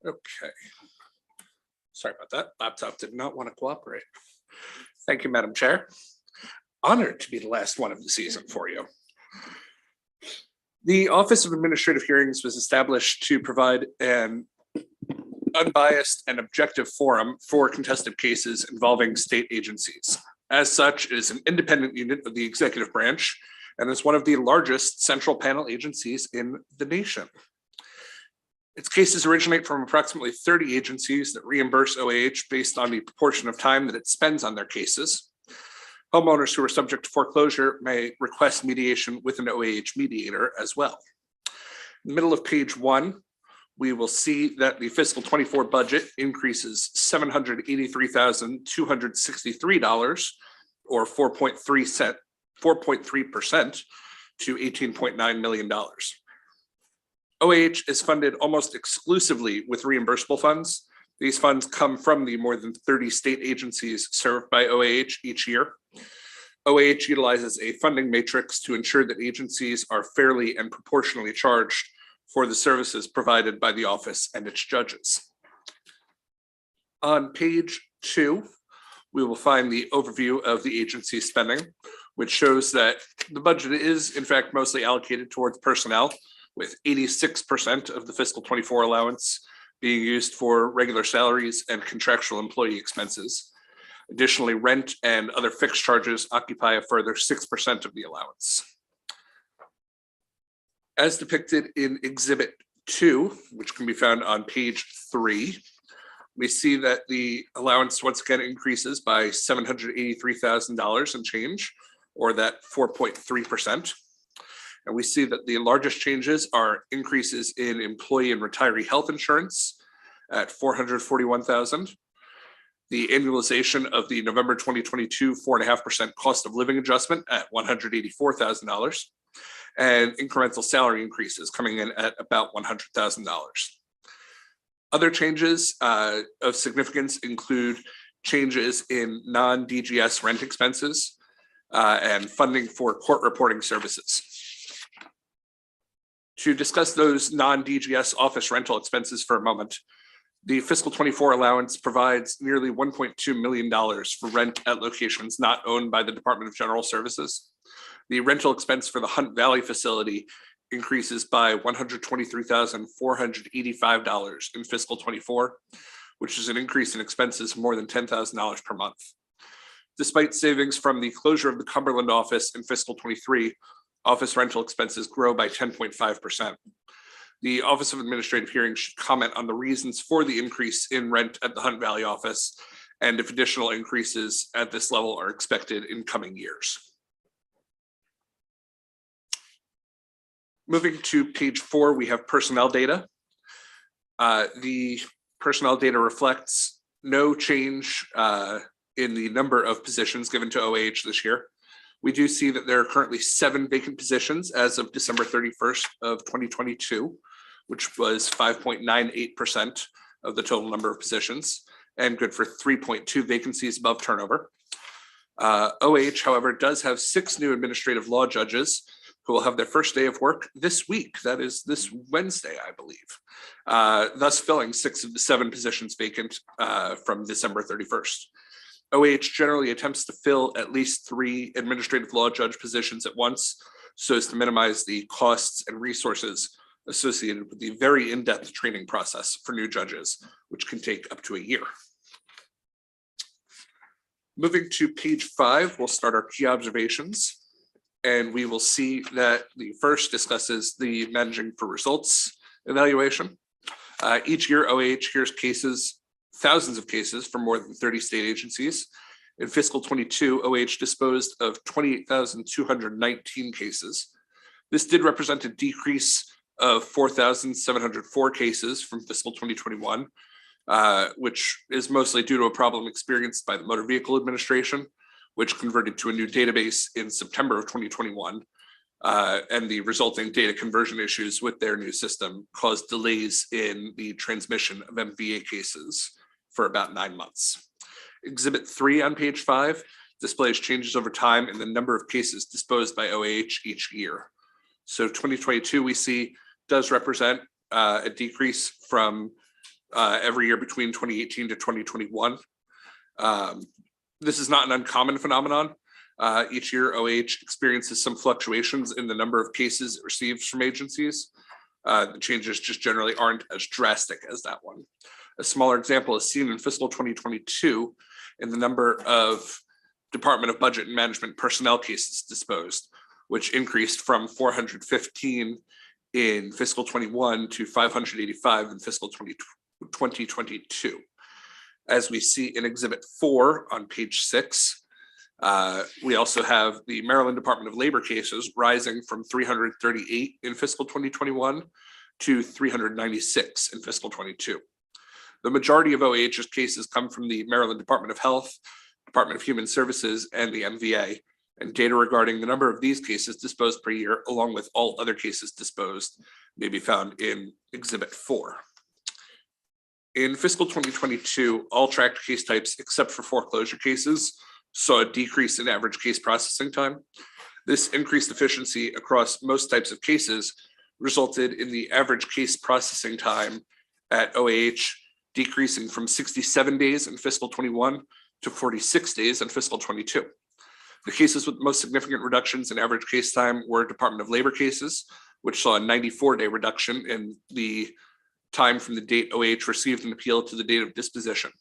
Okay. Sorry about that. Laptop did not want to cooperate. Thank you, Madam Chair. Honored to be the last one of the season for you. The Office of Administrative Hearings was established to provide an unbiased and objective forum for contested cases involving state agencies. As such, it is an independent unit of the executive branch and is one of the largest central panel agencies in the nation. Its cases originate from approximately 30 agencies that reimburse OAH based on the proportion of time that it spends on their cases. Homeowners who are subject to foreclosure may request mediation with an OAH mediator as well. In the middle of page 1, we will see that the fiscal 24 budget increases $783,263 or 4.3% to $18.9 million. OAH is funded almost exclusively with reimbursable funds. These funds come from the more than 30 state agencies served by OAH each year. OAH utilizes a funding matrix to ensure that agencies are fairly and proportionally charged for the services provided by the office and its judges. On page 2, we will find the overview of the agency spending, which shows that the budget is in fact mostly allocated towards personnel, with 86% of the fiscal 24 allowance being used for regular salaries and contractual employee expenses. Additionally, rent and other fixed charges occupy a further 6% of the allowance. As depicted in Exhibit 2, which can be found on page 3, we see that the allowance once again increases by $783,000 and change, or that 4.3%. And we see that the largest changes are increases in employee and retiree health insurance at $441,000. The annualization of the November 2022 4.5% cost of living adjustment at $184,000. And incremental salary increases coming in at about $100,000. Other changes of significance include changes in non-DGS rent expenses and funding for court reporting services. To discuss those non-DGS office rental expenses for a moment, the fiscal 24 allowance provides nearly $1.2 million for rent at locations not owned by the Department of General Services. The rental expense for the Hunt Valley facility increases by $123,485 in fiscal 24, which is an increase in expenses of more than $10,000 per month. Despite savings from the closure of the Cumberland office in fiscal 23, office rental expenses grow by 10.5%. The Office of Administrative Hearings should comment on the reasons for the increase in rent at the Hunt Valley office and if additional increases at this level are expected in coming years. Moving to page 4, we have personnel data. The personnel data reflects no change in the number of positions given to OAH this year. We do see that there are currently 7 vacant positions as of December 31st of 2022, which was 5.98% of the total number of positions and good for 3.2 vacancies above turnover. OAH, however, does have 6 new administrative law judges who will have their first day of work this week. That is this Wednesday, I believe, thus filling 6 of the 7 positions vacant from December 31st. OAH generally attempts to fill at least 3 administrative law judge positions at once so as to minimize the costs and resources associated with the very in-depth training process for new judges, which can take up to a year. Moving to page 5, we'll start our key observations. And we will see that the first discusses the managing for results evaluation. Each year, OAH hears cases, thousands of cases from more than 30 state agencies. In fiscal 22, OAH disposed of 28,219 cases. This did represent a decrease of 4,704 cases from fiscal 2021, which is mostly due to a problem experienced by the Motor Vehicle Administration, which converted to a new database in September of 2021. And the resulting data conversion issues with their new system caused delays in the transmission of MVA cases for about 9 months. Exhibit 3 on page 5 displays changes over time in the number of cases disposed by OAH each year. So 2022 we see does represent a decrease from every year between 2018 to 2021. This is not an uncommon phenomenon. Each year, OAH experiences some fluctuations in the number of cases it receives from agencies. The changes just generally aren't as drastic as that one. A smaller example is seen in fiscal 2022 in the number of Department of Budget and Management personnel cases disposed, which increased from 415 in fiscal 21 to 585 in fiscal 2022. As we see in Exhibit 4 on page 6, we also have the Maryland Department of Labor cases rising from 338 in fiscal 2021 to 396 in fiscal 22. The majority of OAH's cases come from the Maryland Department of Health, Department of Human Services, and the MVA, and data regarding the number of these cases disposed per year, along with all other cases disposed, may be found in Exhibit 4. In fiscal 2022, all tracked case types except for foreclosure cases saw a decrease in average case processing time. This increased efficiency across most types of cases resulted in the average case processing time at OAH decreasing from 67 days in fiscal 21 to 46 days in fiscal 22. The cases with most significant reductions in average case time were Department of Labor cases, which saw a 94-day reduction in the time from the date OAH received an appeal to the date of disposition.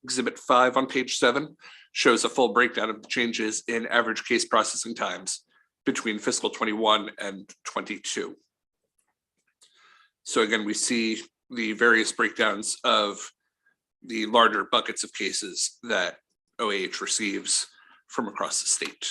Exhibit 5 on page 7 shows a full breakdown of the changes in average case processing times between fiscal 21 and 22. So again, we see the various breakdowns of the larger buckets of cases that OAH receives from across the state.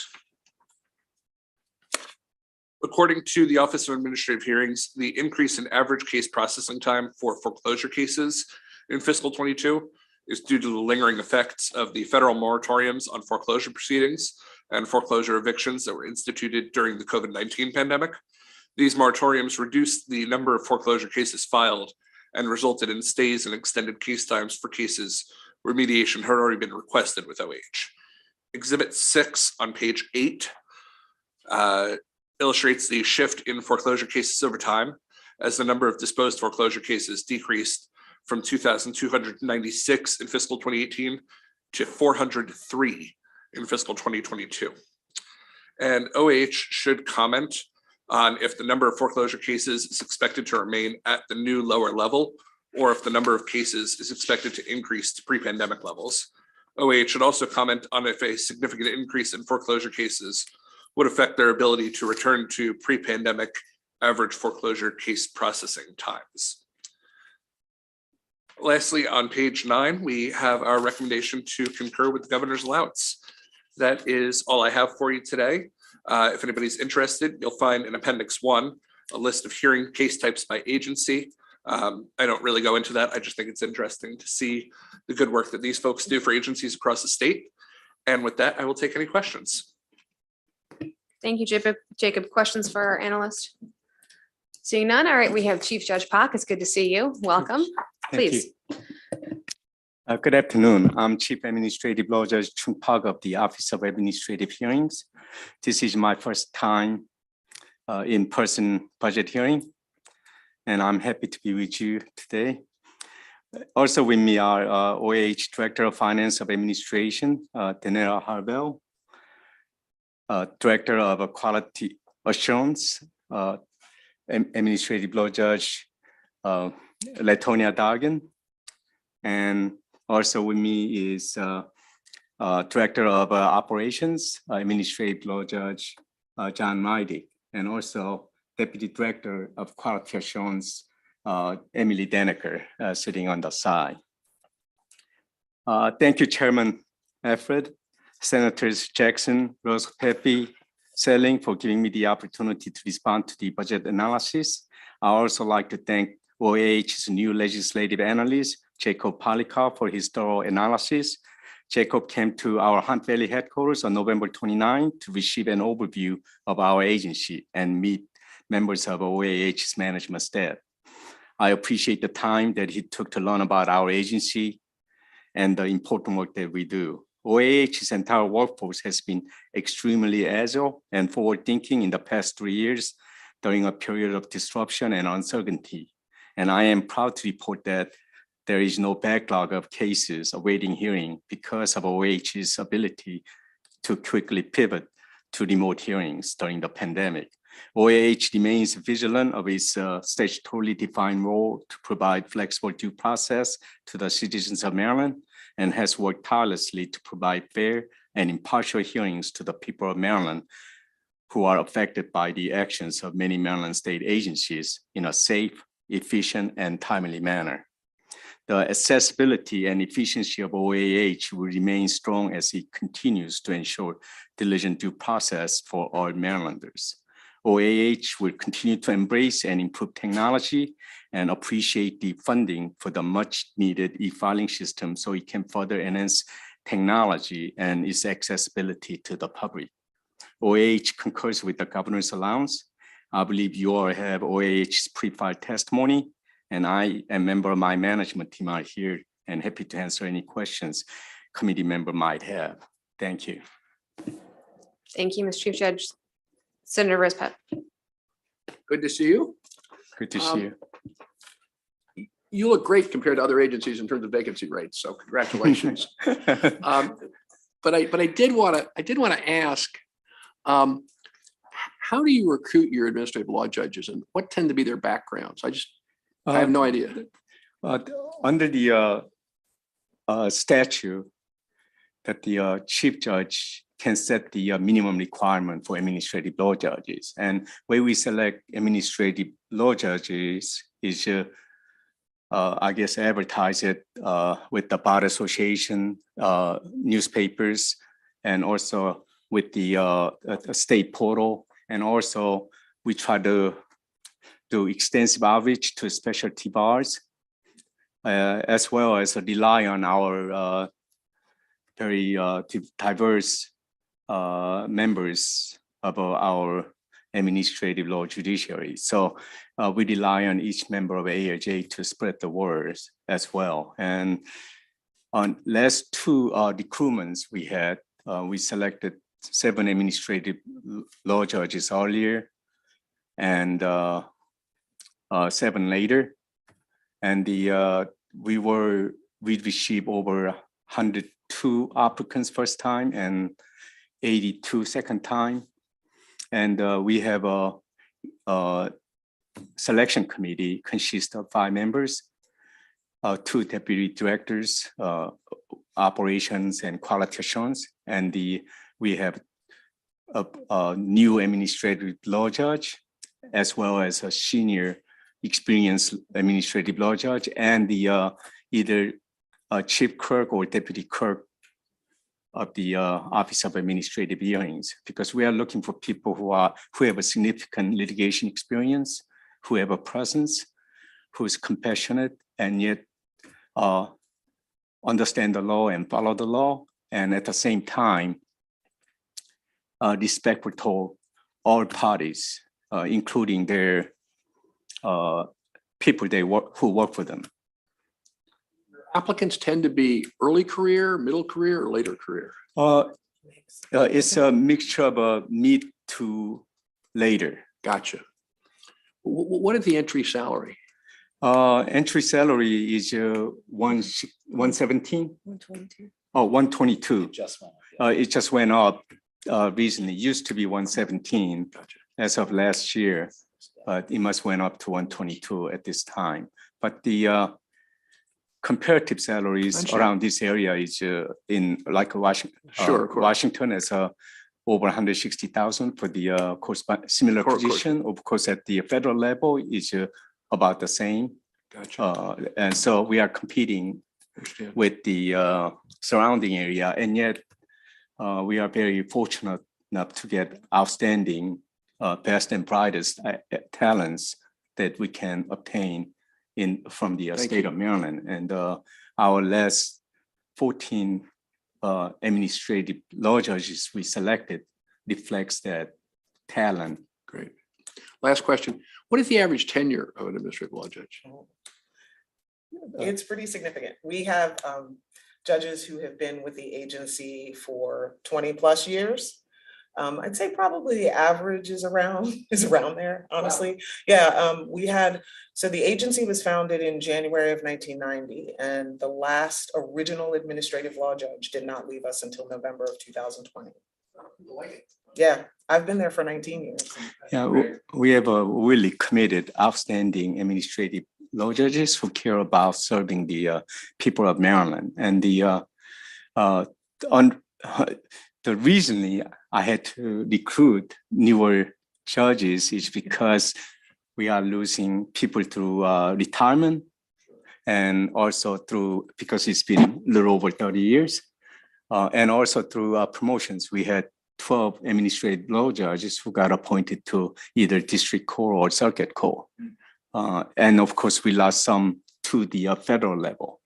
According to the Office of Administrative Hearings, the increase in average case processing time for foreclosure cases in fiscal 22 is due to the lingering effects of the federal moratoriums on foreclosure proceedings and foreclosure evictions that were instituted during the COVID-19 pandemic. These moratoriums reduced the number of foreclosure cases filed and resulted in stays and extended case times for cases where mediation had already been requested with OAH. Exhibit 6 on page 8 illustrates the shift in foreclosure cases over time as the number of disposed foreclosure cases decreased from 2,296 in fiscal 2018 to 403 in fiscal 2022. And OAH should comment on if the number of foreclosure cases is expected to remain at the new lower level, or if the number of cases is expected to increase to pre-pandemic levels. OAH should also comment on if a significant increase in foreclosure cases would affect their ability to return to pre-pandemic average foreclosure case processing times. Lastly, on page 9, we have our recommendation to concur with the governor's allowance. That is all I have for you today. If anybody's interested, you'll find in Appendix 1 a list of hearing case types by agency. I don't really go into that. I just think it's interesting to see the good work that these folks do for agencies across the state. And with that, I will take any questions. Thank you, Jacob. Jacob, questions for our analyst? Seeing none. All right, we have Chief Judge Pak. It's good to see you. Welcome. Thank Please. you. Good afternoon. I'm Chief Administrative Law Judge Chung Park of the Office of Administrative Hearings. This is my first time in-person budget hearing, and I'm happy to be with you today. Also with me are OAH Director of Finance of Administration, Danella Harvell, Director of Quality Assurance, Administrative Law Judge Latonia Dargan, and also with me is Director of Operations, Administrative Law Judge John Mighty, and also Deputy Director of Quality Assurance, Emily Denneker, sitting on the side. Thank you, Chairman Alfred, Senators Jackson, Rose Pepe, Selling for giving me the opportunity to respond to the budget analysis. I also like to thank OAH's new legislative analyst, Jacob Polikoff, for his thorough analysis. Jacob came to our Hunt Valley headquarters on November 29 to receive an overview of our agency and meet members of OAH's management staff. I appreciate the time that he took to learn about our agency and the important work that we do. OAH's entire workforce has been extremely agile and forward-thinking in the past 3 years during a period of disruption and uncertainty. And I am proud to report that there is no backlog of cases awaiting hearing because of OAH's ability to quickly pivot to remote hearings during the pandemic. OAH remains vigilant of its statutorily defined role to provide flexible due process to the citizens of Maryland, and has worked tirelessly to provide fair and impartial hearings to the people of Maryland who are affected by the actions of many Maryland state agencies in a safe, efficient, and timely manner. The accessibility and efficiency of OAH will remain strong as it continues to ensure diligent due process for all Marylanders. OAH will continue to embrace and improve technology and appreciate the funding for the much needed e-filing system so it can further enhance technology and its accessibility to the public. OAH concurs with the governor's allowance. I believe you all have OAH's pre-filed testimony, and I and a member of my management team are here and happy to answer any questions committee member might have. Thank you. Thank you, Ms. Chief Judge. Senator Rosepet. Good to see you. Good to see you. You look great compared to other agencies in terms of vacancy rates, so congratulations. But I did want to ask, how do you recruit your administrative law judges, and what tend to be their backgrounds? I have no idea. Under the statute, that the chief judge can set the minimum requirement for administrative law judges. And where we select administrative law judges is, I guess, advertise it with the Bar Association, newspapers, and also with the state portal. And also we try to do extensive outreach to specialty bars, as well as rely on our very diverse members of our administrative law judiciary. So we rely on each member of ALJ to spread the word as well. And on last two recruitments we had, we selected 7 administrative law judges earlier and 7 later. And we received over 102 applicants first time and 82 second time. And we have a selection committee consists of 5 members, 2 deputy directors, operations and quality assurance. And we have a new administrative law judge, as well as a senior experienced administrative law judge, and the either a chief clerk or deputy clerk of the Office of Administrative Hearings, because we are looking for people who have a significant litigation experience, who have a presence, who is compassionate, and yet understand the law and follow the law, and at the same time respectful to all parties, including their people who work for them. Applicants tend to be early career, middle career, or later career? It's a mixture of mid to later. Gotcha. What is the entry salary? Entry salary is 117. 122. Oh, 122. It just went up recently. It used to be 117 as of last year, but it must went up to 122 at this time. But the comparative salaries around this area is in like Washington. Washington is over 160,000 for the similar position. Of course, at the federal level is about the same. Gotcha. And so we are competing with the surrounding area, and yet we are very fortunate enough to get outstanding, best and brightest talents that we can obtain from the state of Maryland. And our last 14 administrative law judges we selected reflects that talent. Great. Last question. What is the average tenure of an administrative law judge? It's pretty significant. We have judges who have been with the agency for 20+ years. I'd say probably the average is around there, honestly. Wow. Yeah, so the agency was founded in January of 1990, and the last original administrative law judge did not leave us until November of 2020. Yeah, I've been there for 19 years. Yeah, we have a really committed, outstanding administrative law judges who care about serving the people of Maryland. And the reason I had to recruit newer judges is because we are losing people through retirement, and also because it's been a little over 30 years, and also through promotions. We had 12 administrative law judges who got appointed to either district court or circuit court. And of course, we lost some to the federal level.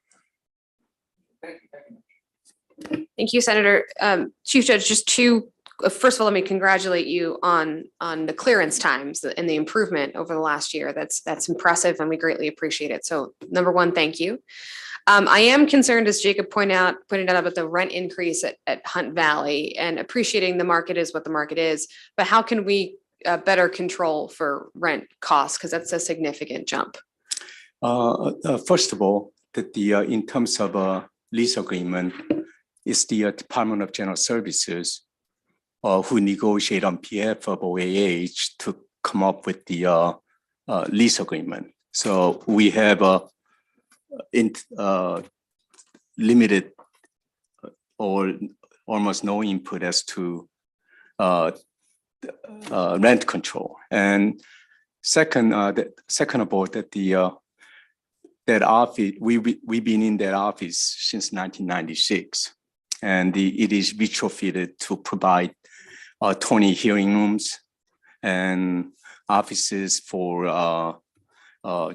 Thank you, Senator. Chief Judge, first of all, let me congratulate you on the clearance times and the improvement over the last year. That's impressive, and we greatly appreciate it. So number one, thank you. I am concerned, as Jacob pointed out about the rent increase at Hunt Valley, and appreciating the market is what the market is, but how can we better control for rent costs? Because that's a significant jump. First of all, in terms of a lease agreement, it's the Department of General Services who negotiate on behalf of OAH to come up with the lease agreement. So we have limited or almost no input as to rent control. And Second, second of all, that that office, we've been in that office since 1996. And it is retrofitted to provide 20 hearing rooms and offices for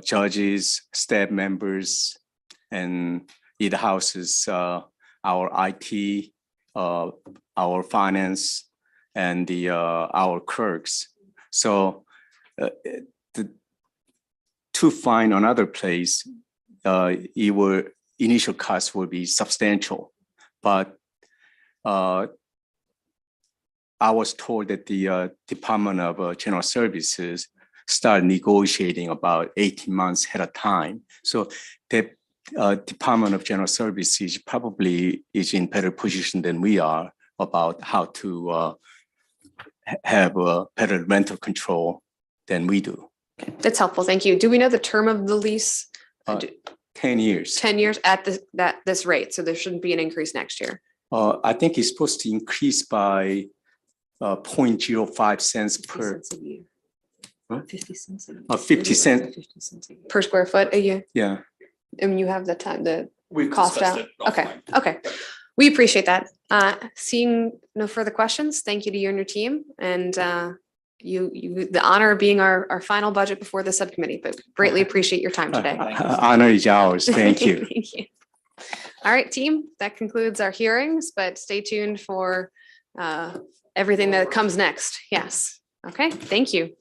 judges, staff members, and it houses our IT, our finance, and our clerks. So to find another place, initial costs will be substantial. But I was told that the Department of General Services started negotiating about 18 months ahead of time. So the Department of General Services probably is in better position than we are about how to have a better rental control than we do. That's helpful. Thank you. Do we know the term of the lease? 10 years. 10 years at this rate, so there shouldn't be an increase next year. I think it's supposed to increase by 0.05 cents per. 50 cents. 50 cents. Per square foot a year. Yeah. And you have the time, the We've cost discussed out. it Okay, offline. okay. We appreciate that. Seeing no further questions, thank you to you and your team. And you the honor of being our final budget before the subcommittee, but greatly appreciate your time today. Honor is ours. Thank you. Thank you. All right, team, that concludes our hearings, but stay tuned for everything that comes next. Yes. Okay, thank you.